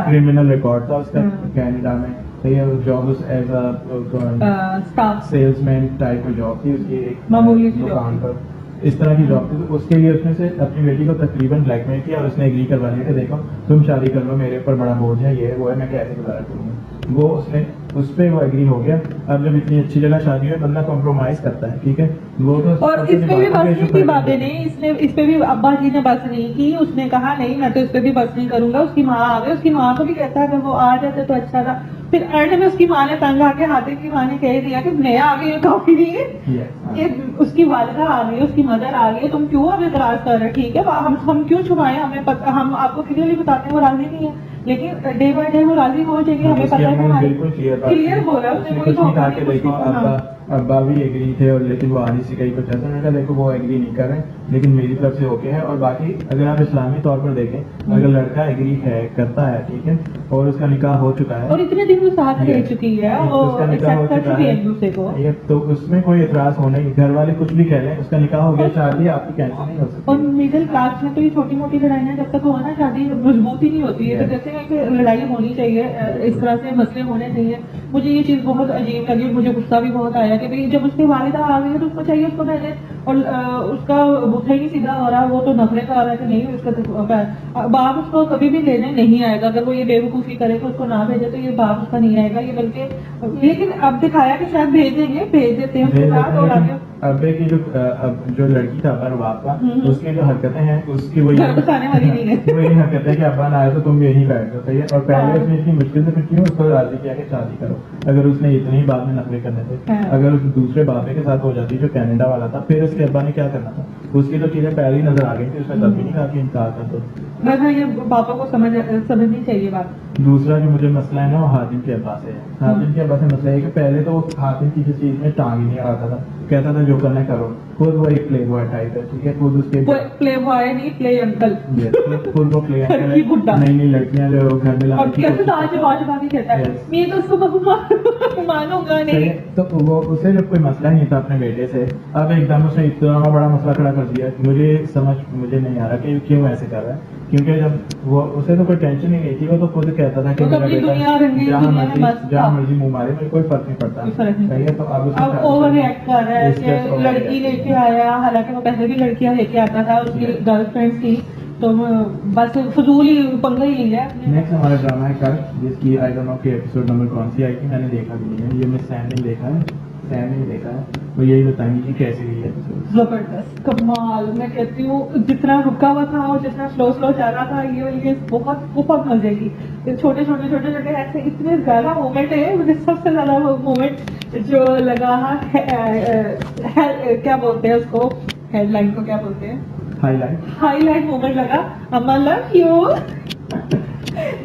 क्रिमिनल रिकॉर्ड था उसका कनाडा में। तो ये job as a salesman type की जॉब थी उसकी, एक मामूली दुकान पर इस तरह की जॉब थी। तो उसके लिए उसने से अपनी बेटी को तकरीबन ब्लैकमेल किया, और उसने एग्री करवा लिया कि देखो तुम शादी कर लो, मेरे ऊपर बड़ा बोझ है, ये वो है, मैं कैसे गुजारा करूंगा। वो उसने उस पर वो एग्री हो गया। अब जब इतनी अच्छी जगह शादी है, बंदा कॉम्प्रोमाइज करता है, ठीक है। वो तो और इसमें भी बस की बातें नहीं, इसने इस पे भी अब्बा जी ने बस नहीं की। उसने कहा नहीं मैं तो इस पे भी बस नहीं करूंगा। उसकी माँ आ गई, उसकी माँ को भी कहता है अगर वो आ जाते तो अच्छा था। फिर एंड में उसकी माँ ने तंग आके, हातिम की माँ ने कह दिया कि मैं आ गई, काफी नहीं है, उसकी वालिदा आ गई, उसकी मदर आ गई, तुम क्यों अब इतराज कर रहे? ठीक है, हम क्यों छुपाएं, हमें पता, हम आपको क्लियरली बताते हैं वो राजी नहीं है, लेकिन डे बाय डे वो राजी हो जाएगी। हमें पता है बिल्कुल क्लियर बोला उसने, कुछ नहीं कहा कि देखो अब्बा भी एग्री थे, और लेकिन वो आधी से कहीं कुछ ऐसा नहीं कहा, देखो वो एग्री नहीं कर रहे, लेकिन मेरी तरफ से ओके है। और बाकी अगर आप इस्लामी तौर पर देखें, अगर लड़का एग्री है, करता है, ठीक है, और उसका निकाह हो चुका है, और इतने दिन वो साथ रह चुकी है, वो एक्सेप्ट कर चुकी है एक दूसरे को, तो उसमें कोई एतराज होना ही, घर वाले कुछ भी कह लें, उसका निकाह हो गया, शादी आपकी कैंसिल नहीं हो सकती। और मिडिल क्लास में तो ये छोटी मोटी लड़ाइयाँ जब तक हो ना, शादी मजबूत ही नहीं होती है। तो जैसे कि लड़ाई होनी चाहिए, इस तरह से मसले होने चाहिए, मुझे ये चीज बहुत अजीब लगी, मुझे गुस्सा भी बहुत आया कि भाई जब उसकी वालिदा आ गई है तो उसको चाहिए उसको भेजे, और उसका बुद्धा ही सीधा हो रहा है, वो तो नखरे का आ रहा है कि नहीं उसका तो बाप उसको कभी भी लेने नहीं आएगा, अगर वो ये बेवकूफी करे तो उसको ना भेजे तो ये बाप उसका नहीं आएगा, ये बल्कि लेकिन अब दिखाया कि शायद भेजेंगे, भेज देते हैं उसके साथ और आगे अब्बे की जो लड़की था अब्बा बाप का, उसकी जो हरकतें हैं उसकी वही घर बसाने वाली नहीं है। वही हरकतें कि अब्बा ना आए तो तुम यहीं बैठ जाओ, सही है। और पहले उसने इतनी मुश्किल से फिर उसको राजी किया कि शादी करो, अगर उसने इतने ही बाद में नखरे करने थे। हाँ। अगर उस दूसरे बापे के साथ हो जाती जो कनाडा वाला था, फिर उसके अब्बा ने क्या करना था, उसकी तो चीजें पहले ही नजर आ गई थी, उसने तब भी नहीं कहा कि इनकार कर दो। वैसे ये पापा को समझनी चाहिए बात। दूसरा जो मुझे मसला है ना वो हातिम के अब्बा से है। हातिम के अब्बा से मसला है कि पहले तो वो हातिम किसी चीज में टांग ही नहीं अड़ाता था, कहता था जो करना है करो, खुद वो एक प्ले बॉय टाइप है, ठीक है, खुद उसके प्ले बॉय नहीं, प्ले अंकल। खुद वो प्ले अंकल की बुड्ढा। है, नई नई लड़कियां जो घर में और लाने की कैसे कोशिश दाल करती चबा चबा के कहता है Yes. मैं तो उसको बहू मानूंगा सही नहीं। है, तो वो उसे जब कोई मसला नहीं था अपने बेटे से, अब एकदम उसने इतना बड़ा मसला खड़ा कर दिया। मुझे नहीं आ रहा कि क्यों ऐसे कर रहा है, क्योंकि जब वो उसे तो कोई टेंशन ही नहीं थी, वो तो खुद कहता था कि वो तो मेरा अपनी बेटा दुनिया रंगीन जहाँ दुनिया में मस्त था। जहाँ मर्जी मुंह मारे, मुझे कोई फर्क नहीं पड़ता, कोई फर्क नहीं सही है। तो अब ओवर रिएक्ट कर रहा है कि लड़की लेके आया, हालांकि वो पहले भी लड़कियां लेके आता था, उसकी गर्लफ्रेंड थी, तो बस फजूल ही पंगा ही लिया है। नेक्स्ट हमारा ड्रामा है कल, जिसकी आई डोंट नो कि एपिसोड नंबर कौन सी आई थी, मैंने देखा भी नहीं है, ये मैं सैम ने देखा है, सैम ने देखा है, वो यही बताएंगे कि कैसी रही है एपिसोड। जबरदस्त कमाल, मैं कहती हूँ जितना रुका हुआ था और जितना स्लो स्लो चल रहा था, ये बहुत बहुत मजे की, छोटे छोटे ऐसे इतने ज्यादा मोमेंट है। मुझे सबसे ज्यादा वो मोमेंट जो लगा क्या बोलते हैं उसको, हेडलाइन को क्या बोलते हैं, हाईलाइट मोमेंट लगा, अम्मा love you,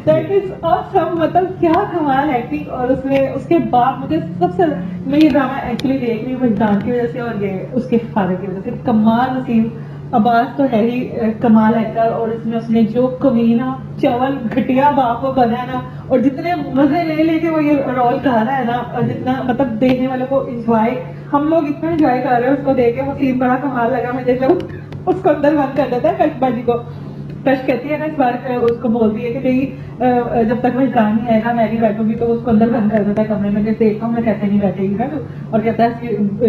that is awesome. मतलब क्या कमाल एक्टिंग, और उसमें उसके बाद मुझे सबसे, मैं ये ड्रामा एक्चुअली देख रही हूँ वजदान की वजह से और ये उसके फादर की वजह से। कमाल नसीम अब्बास तो है ही कमाल एक्टर, और इसमें उसने जो कमीना चवल घटिया बाप को बना है ना, और जितने मजे ले लेके वो ये रोल कर रहा है ना, और जितना मतलब देखने वालों को इंजॉय, हम लोग इतना इंजॉय कर रहे हैं उसको देख के। वो सीन बड़ा कमाल लगा मुझे, जब उसको अंदर बंद कर देता है कशबाजी को, कश कहती है ना इस बार उसको बोलती है कि भाई जब तक वजदान नहीं आएगा मैं नहीं बैठूंगी, तो उसको अंदर बंद कर देता है कमरे में, जैसे देखा हूँ मैं कैसे नहीं बैठेगी ना, और कहता है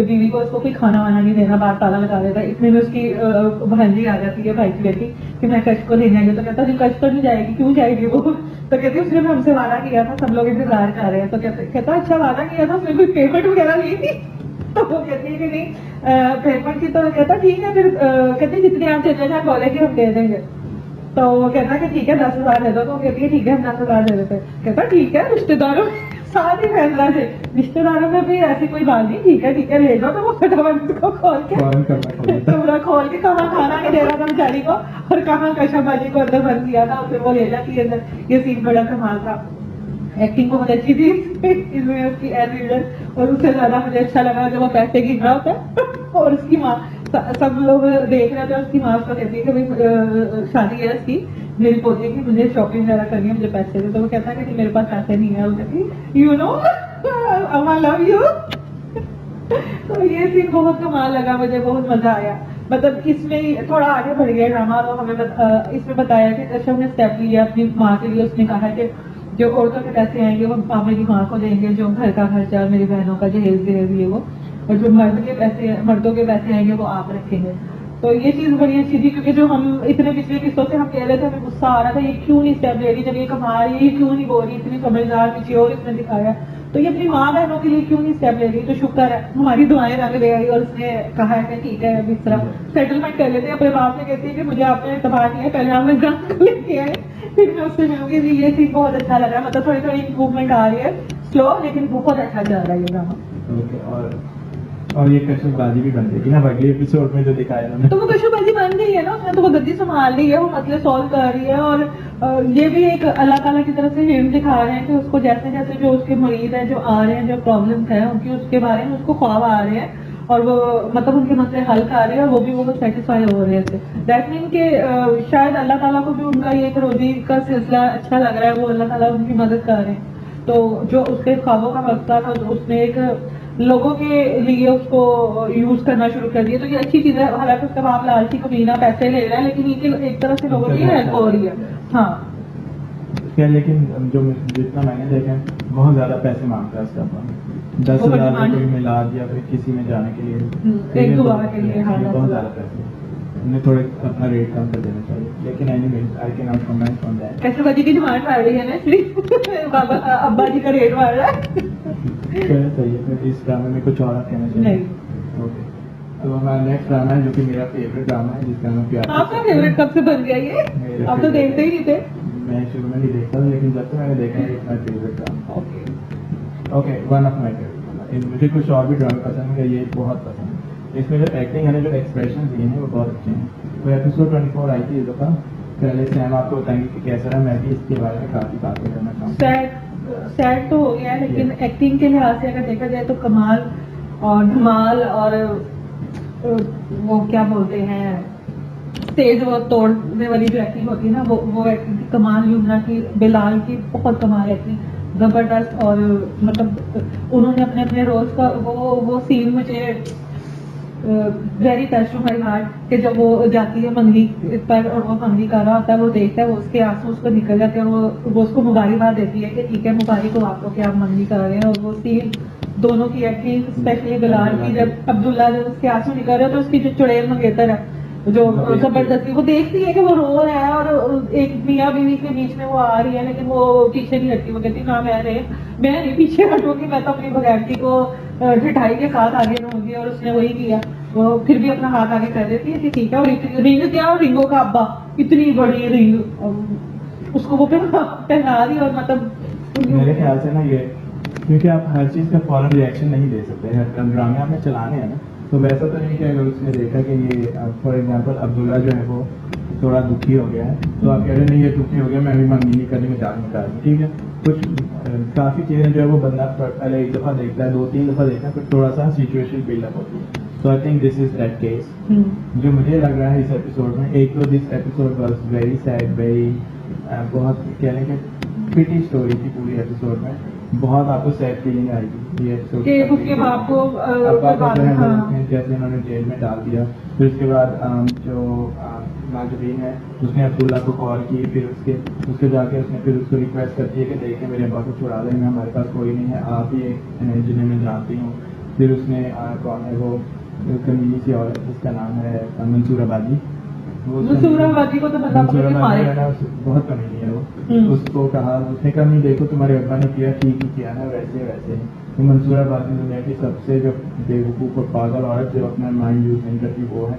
बीवी को उसको कोई खाना वाना नहीं देना, बाहर ताला लगा देता है। इतने में उसकी भांजी आ जाती है, भाई की बेटी, कि मैं कश को लेने आई, तो कहता है कश तो नहीं जाएगी, क्यों जाएगी वो, तो कहती है उसने हमसे वादा किया था, सब लोग इंतजार कर रहे हैं, तो कहता अच्छा वादा किया था, उसने कोई पेमेंट वगैरह ली थी, तो वो कहती है कि नहीं पेमेंट की, तो कहता ठीक है फिर, कहती जितने आप चचा जान बोलेंगे हम दे देंगे, तो वो कहता कि ठीक है 10,000 दे दो, तो कहती है ठीक है हम 10,000 दे देते, कहता ठीक है रिश्तेदारों साथ ही फैसला थे, रिश्तेदारों में भी ऐसी कोई बात नहीं, ठीक है ले दो, तो वो फटाफट उसको खोल के कमरा खोल के कहाँ खाना नहीं दे रहा था बेचारी को, और कहाँ कशाबाजी को अंदर बंद किया था, फिर वो ले जाती है अंदर। ये सीन बड़ा कमाल था, एक्टिंग बहुत अच्छी थी इसमें उसकी एज यूजुअल, और उससे ज्यादा मुझे अच्छा लगा जब वो पैसे गिन रहा होता है और उसकी माँ, सब लोग देख रहे थे, उसकी माँ उसको कहती है कि भाई शादी है उसकी, मेरी पोती की, मुझे शॉपिंग वगैरह करनी है, मुझे पैसे दे, तो वो कहता है कि मेरे पास पैसे नहीं है, वो कहती you know I love you. तो ये सीन बहुत कमाल लगा मुझे, बहुत मजा आया। मतलब इसमें थोड़ा आगे बढ़ गया ड्रामा, तो हमें इसमें बताया कि कश्यप ने स्टेप लिया अपनी माँ के लिए, उसने कहा कि जो औरतों के पैसे आएंगे वो मेरी माँ को देंगे, जो घर का खर्चा, मेरी बहनों का जहेज दहेज ये वो, और जो मर्दों के पैसे आएंगे वो आप रखेंगे। तो ये चीज बड़ी अच्छी थी, क्योंकि जो हम इतने पिछले किस्तों से हम कह रहे थे, हमें गुस्सा आ रहा था ये क्यों नहीं स्टेप ले रही, जब ये कमा रही है क्यों नहीं बोल रही, इतनी समझदार पीछे और इसने दिखाया, तो ये अपनी माँ बहनों के लिए क्यों नहीं स्टेप ले रही। तो शुक्र है हमारी दुआएं रंग ले आई, और उसने कहा है कि ठीक है अब इस तरह सेटलमेंट कर लेते हैं। अपने बाप से कहती है कि मुझे आपने तबाह किया, पहले आपने गांव लेके आए, फिर मैं उससे मिलूंगी। ये चीज बहुत अच्छा लगा, मतलब थोड़ी थोड़ी इंप्रूवमेंट आ रही है, स्लो लेकिन बहुत अच्छा चल रहा है ये ड्रामा। और ये कशबाजी भी बन गई ना अगले एपिसोड में जो दिखाया उन्होंने, तो वो कशबाजी बन गई है ना, उसने तो वो गद्दी संभाल रही है, वो मसले सॉल्व कर रही है, और ये भी एक अल्लाह ताला की तरफ से हिंट दिखा रहे हैं कि उसको जैसे जैसे जो उसके मरीज है जो आ रहे हैं, जो प्रॉब्लम्स है उनकी, उसके बारे में उसको ख्वाब आ रहे हैं, और वो मतलब उनके मसले हल कर रहे हैं, और वो भी वो सेटिस्फाई हो रहे हैं। दैट मीन के शायद अल्लाह ताला को भी उनका ये एक रोजी का सिलसिला अच्छा लग रहा है, वो अल्लाह ताला उनकी मदद कर रहे हैं। तो जो उसके ख्वाबों का मसला था, तो उसने एक लोगों के लिए उसको यूज करना शुरू कर दिया, तो ये अच्छी चीज है। हालांकि उसका बाप लालची कमीना पैसे ले रहा है, लेकिन ये एक तरह से लोगों की हेल्प हो रही है। हाँ, क्या, लेकिन जो जितना मैंने देखा है बहुत ज़्यादा पैसे मांगता है उसका अपन, 10,000 डिमांड- कोई मिला दिया फिर किसी में जाने के लिए, एक दुआ के लिए, हाँ, ये बहुत ज़्यादा पैसे, उन्हें थोड़े अपना रेट कम कर देना चाहिए, लेकिन anyway I can not comment on that. कैसे बजी की डिमांड बढ़ रही है ना, इसलिए बाबा अब्बा जी का रेट बढ़ रहा है। सही है, फिर इस ड्रामे में कुछ और आप कहना चाहिए? नहीं। ओके, तो हमारा नेक्स्ट ड्रामा है जो कि मेरा फेवरेट ड्रामा है, जिसका नाम प्यार। आपका फेवरेट कब से बन गया ये? मेरा आप तो favorite देखते ही नहीं थे। मैं शुरू में नहीं देखता था, लेकिन जब से मैंने देखा है it's my favourite drama. Okay. Okay, one of my favourite. मुझे कुछ और भी ड्रामे पसंद है, ये बहुत पसंद है। इसमें जो एक्टिंग है ना, जो एक्सप्रेशन दिए हैं वो बहुत अच्छे हैं। तो एपिसोड 24 आई थी इस दफ़ा, पहले से हम आपको बताएंगे कि कैसा रहा, मैं भी इसके बारे में काफ़ी बातें करना चाहूँगा। सैड तो हो गया है, लेकिन एक्टिंग के लिहाज से अगर देखा जाए तो कमाल और धमाल और वो क्या बोलते हैं, स्टेज वो तोड़ने वाली जो एक्टिंग होती है ना, वो एक्टिंग की कमाल, युमना की, बिलाल की बहुत कमाल एक्टिंग, जबरदस्त। और मतलब उन्होंने अपने अपने रोल्स का वो सीन मुझे very touch to my heart, कि जब वो जाती है मंगनी पर और वो मंगनी कर रहा होता है, वो देखता है, वो उसके आंसू उसको निकल जाते हैं, और वो उसको मुबारकबाद देती है कि ठीक है, मुबारक हो आपको कि आप मंगनी कर रहे हैं। और वो सीन दोनों की एक्टिंग, स्पेशली बिलाल की, जब अब्दुल्ला जब उसके आंसू निकल रहे हैं तो उसकी जो चुड़ैल मंगेतर है जो जबरदस्ती, वो देखती है कि वो रो रहा है और एक मियाँ बीवी के बीच में वो आ रही है, लेकिन वो पीछे नहीं हटती, वो कहती ना मैं नहीं पीछे हटूंगी, मैं तो अपनी बगैरती को ठिठाई के साथ आगे रहूंगी। और उसने वही किया, वो फिर भी अपना हाथ आगे कर देती है कि ठीक है। और रिंग क्या, रिंगो का अब्बा, इतनी बड़ी रिंग उसको वो पहना दी। और मतलब मेरे ख्याल से ना ये, क्योंकि आप हर चीज़ का फौरन रिएक्शन नहीं दे सकते, हर ड्रामे आपने चलाने हैं ना, तो वैसा तो नहीं कि अगर उसने देखा कि ये फॉर एग्जांपल अब्दुल्ला जो है वो थोड़ा दुखी हो गया है, तो आप कह रहे हैं नहीं ये दुखी हो गया, मैं भी मंगनी नहीं करनी, मैं जान निकाल दूँ, ठीक है। कुछ काफ़ी चीज़ें जो है वो बंदा पहले एक दफ़ा देखता है, 2-3 दफ़ा देखता है, फिर थोड़ा सा सिचुएशन बिल्डअप होती है। तो I think this is that case. जो मुझे लग रहा है इस एपिसोड में, एक तो this episode was very sad, very बहुत कह लें कि पिटी स्टोरी थी पूरी एपिसोड में, बहुत आपको सैड फीलिंग आएगी ये एपिसोड कि उसके बाप को अब्बा को जो है वो हाँ। जैसे उन्होंने जेल में डाल दिया। फिर उसके बाद जो नाजरीन है उसने अब्दुल्ला को कॉल की, फिर उसके जाके उसने फिर उसको रिक्वेस्ट करती है कि देखें मेरे अब्बा को छुड़ा दें, हमारे पास कोई नहीं है, आप ही एक जिन्हें मैं जानती हूँ। फिर उसने कौन है वो कमीनी सी औरत जिसका नाम है मंसूराबादी, मंसूराबादी को तो बंदा पकड़ के मारे। बहुत कमीनी है वो, उसको कहा, उसने कहा नहीं देखो तुम्हारे अब्बा ने किया ठीक ही किया है, वैसे वैसे ही। तो मंसूराबादी दुनिया की सबसे जो बेवकूफ़ और पागल औरत जो अपना माइंड यूज नहीं करती वो है,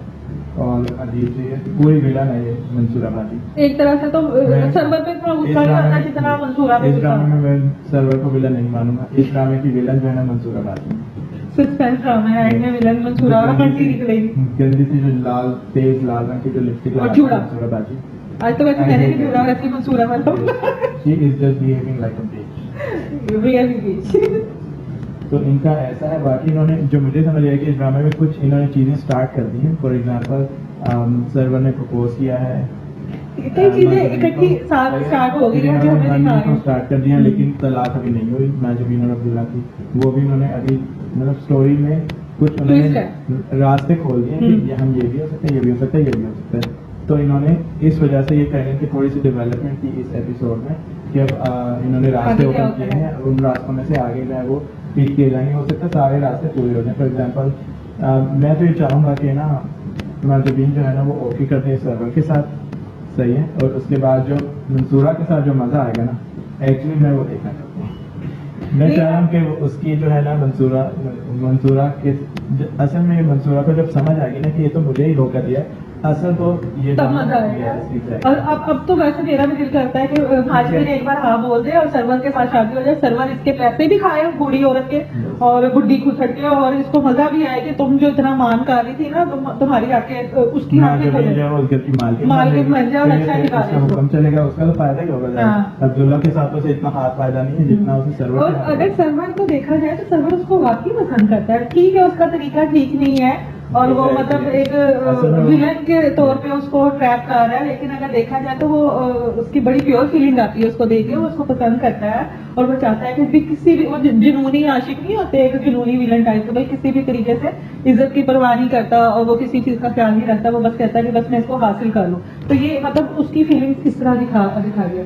और अजीब सी है, पूरी विलन है ये मंसूराबादी। एक तरह से तो सर्वर पे इतना गुस्सा नहीं आता जितना मंसूरा पे इस ड्रामे में मैं सर्वर को विलन नहीं मानूंगा, इस ड्रामे की विलन जो है ना मंसूराबादी। सस्पेंस ड्रामा है, एंड में विलन मंसूरा और कंटी निकलेगी। गंदी सी जो तेज लाल रंग की जो लिपस्टिक लगाती है मंसूराबादी। आज तो वैसे मैंने भी जुड़ा, वैसे मंसूरा मतलब She is just behaving like a bitch. Really bitch. तो इनका ऐसा है, बाकी इन्होंने जो मुझे समझ आया कि इस ड्रामे में कुछ इन्होंने चीज़ें स्टार्ट कर दी हैं। फॉर एग्जांपल सर्वर ने प्रपोज किया है, कई चीजें इकट्ठी साथ स्टार्ट हो गई हैं जो हमें दिखा रहे हैं। स्टार्ट कर दिया, लेकिन तलाक अभी नहीं हुई। नाजरीन और अब्दुल्ला की वो भी उन्होंने अभी मतलब स्टोरी में कुछ उन्होंने रास्ते खोल दिए कि हम ये भी हो सकता है, ये भी हो सकता है, ये भी हो सकता है। तो इन्होंने इस वजह से ये कहने की थोड़ी सी डेवलपमेंट की इस एपिसोड में कि अब इन्होंने रास्ते ओपन किए हैं, उन रास्तों में से आगे जो है वो पीक किए जाएंगे, हो सकता है सारे रास्ते पूरे हो जाए। फॉर एग्जाम्पल मैं तो ये चाहूँगा कि ना नाजरीन जो है ना वो ओके करते हैं सर्वर के साथ, सही है, और उसके बाद जो मंसूरा के साथ जो मजा आएगा ना, एक्चुअली मैं वो देखना चाहता हूँ। मैं चाह रहा हूँ कि उसकी जो है ना मंसूरा के असल में मंसूरा को जब समझ आएगी ना कि ये तो मुझे ही धोखा दिया, असल तो ये तब मजा आएगा। और अब तो वैसे मेरा भी दिल करता है कि माजरी एक बार हाँ बोल दे और सर्वर के साथ शादी हो जाए, सर्वर इसके पैसे भी खाए बूढ़ी औरत के और बुढ़ी खुसट के, और इसको मजा भी आए कि तुम जो इतना मान कर रही थी ना, तुम्हारी आके उसकी मालिक बन जाए और अच्छा निकाले, हुक्म चलेगा, उसका तो फायदा ही होगा। अब्दुल्ला के साथ उसे इतना हाथ फायदा नहीं है जितना उसे सर्वर। और अगर सर्वर को देखा जाए तो सर्वर उसको वाकई पसंद करता है। ठीक है, उसका तरीका ठीक नहीं है और वो मतलब एक विलन के तौर पे उसको ट्रैप कर रहा है, लेकिन अगर देखा जाए तो वो उसकी बड़ी प्योर फीलिंग आती है उसको देख के, वो उसको पसंद करता है और वो चाहता है कि किसी भी, वो जुनूनी आशिक नहीं होते, एक जुनूनी विलन टाइप के, भाई किसी भी तरीके से इज्जत की परवाह नहीं करता और वो किसी चीज का ख्याल नहीं रखता, वो बस कहता है कि बस मैं इसको हासिल कर लूं। तो ये मतलब उसकी फीलिंग किस तरह दिखा दिया।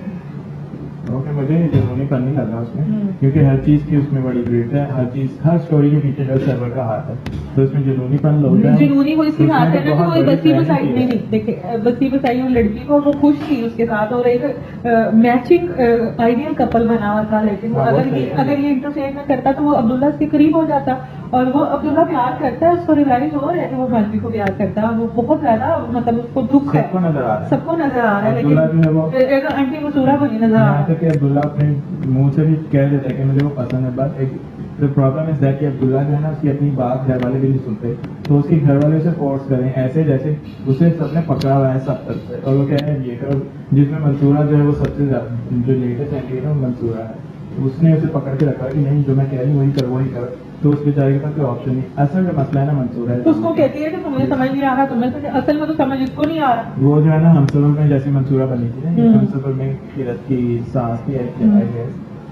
ओके, मुझे जुनूनीपन नहीं लगा उसमें, हम्म। क्योंकि हर चीज की उसमें बड़ी ग्रेट है, हर चीज, हर स्टोरी के पीछे जो सर्वर का हाथ है, तो उसमें जुनूनीपन लोग हैं। जुनूनी वो इसकी उसमें बात है तो ना कि बहुत वो बड़ी बस्ती planning बसाई की नहीं है। नहीं देखिए बस्ती बसाई हुई लड़की को वो खुश थी उसके साथ और एक मैचिंग आइडियल कपल बना हुआ था, लेकिन हाँ, वो अगर सही ये है। अगर ये इंटरफेयर न करता तो वो अब्दुल्ला के करीब हो जाता, और वो अब्दुल्ला प्यार करता है, उसको रियलाइज हो रहा है कि वो मजदी को प्यार करता है, वो बहुत ज्यादा मतलब उसको दुख है, सबको नजर आ रहा है। सबको नजर आ रहा है, अब्दुल्ला जो है वो लेकिन एक आंटी मसूरा को नहीं नजर आ यहाँ रहा। तक कि अब्दुल्ला अपने मुंह से भी कह देता है कि मुझे वो पसंद है, बट एक द प्रॉब्लम इज दैट कि अब्दुल्ला जो है ना उसकी अपनी बात घर वाले भी नहीं सुनते, तो उसके घर वाले उसे फोर्स करें ऐसे जैसे उसे सबने पकड़ा हुआ है सब तरफ से, और वो कह रहे हैं ये करो, जिसमें मंसूरा जो है वो सबसे जो लेटेस्ट एंट्री है वो मंसूरा है, उसने उसे पकड़ के रखा है कि नहीं जो मैं कह रही हूँ वही करो वही करो, तो उस बेचारे के पास कोई ऑप्शन नहीं। असल जो मसला है ना मंसूरा है, तो उसको कहती है कि तुम्हें समझ नहीं आ रहा, तुम्हें तो असल में तो समझ इसको नहीं आ रहा। वो जो है ना हमसफर में जैसे मंसूरा बनी थी ना, हम्म। हमसफर में किरत की सांस की हम्म।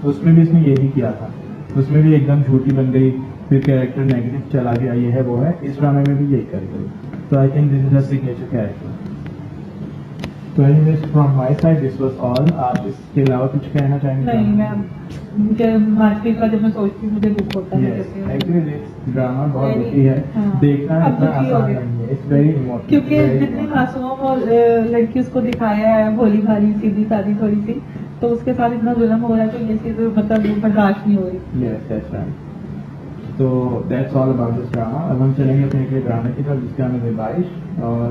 तो उसमें भी इसने यही किया था, उसमें भी एकदम झूठी बन गई, फिर कैरेक्टर नेगेटिव चला गया, ये है वो है, इस ड्रामे में भी यही कर गई, तो I think this is a signature character. तो anyways from my side this was all. आप इसके अलावा कुछ कहना चाहेंगे? नहीं, मैं मुझे मास्टरी का जब मैं सोचती हूँ मुझे दुख होता है कैसे। एक्चुअली दिस ड्रामा बहुत Very- दुखी है, हाँ। देखना अब इतना दुखी हो आसान गया। नहीं है, इट्स वेरी इमोशनल, क्योंकि जितनी मासूम और लड़की उसको दिखाया है भोली भाली सीधी सादी थोड़ी सी, तो उसके साथ इतना जुल्म हो रहा है तो ये चीज मतलब बर्दाश्त नहीं हो रही। Yes, that's right. तो that's all about this drama। अब हम चलेंगे अपने अगले ड्रामे की तरफ जिसका नाम है बारिश, और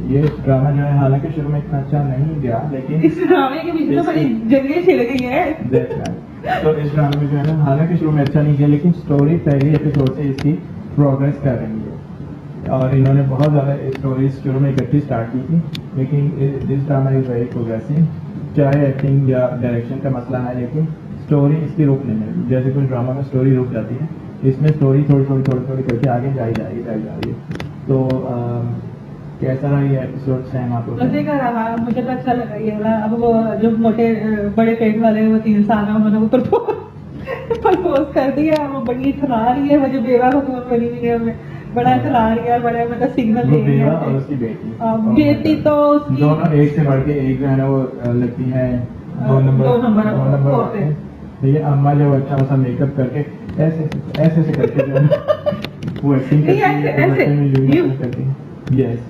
ये ड्रामा जो है हालांकि शुरू में इतना अच्छा नहीं गया, लेकिन इस ड्रामे के बीच में बड़ी जंगें छिड़ गई है। that's right। तो इस ड्रामे में जो है ना हालांकि शुरू में अच्छा नहीं गया, लेकिन स्टोरी पहले एपिसोड से इसकी प्रोग्रेस कर रही है, और इन्होंने बहुत ज़्यादा स्टोरीज शुरू में इकट्ठी स्टार्ट की थी, लेकिन this drama is very progressive, चाहे एक्टिंग या डायरेक्शन का मसला है, लेकिन स्टोरी इसकी रुक नहीं है, जैसे कोई ड्रामा में स्टोरी रुक जाती है, इसमें स्टोरी थोड़ी थोड़ी करके आगे जाई जाएगी। तो कैसा रहा ये एपिसोड सैम आपको? मजे का रहा, मुझे तो अच्छा लगा ये वाला। अब वो जो मोटे बड़े पेट वाले वो 3 साल में उन्होंने वो प्रपोज कर दिया, वो बड़ी इतला रही है, मुझे बेवा को दूर बनी हुई है, बड़ा इतला रही है, बड़ा मतलब सिग्नल वो दे रही बेवा और है। उसकी बेटी, बेटी तो उसकी दोनों एक से बढ़ के एक जो है ना वो लगती है दो नंबर होते हैं। तो ये अम्मा जो अच्छा सा मेकअप करके ऐसे करके जो है ना, वो एक्टिंग करती है, नहीं, तो ऐसे, बच्चे में यूं यूं। करती है। यस,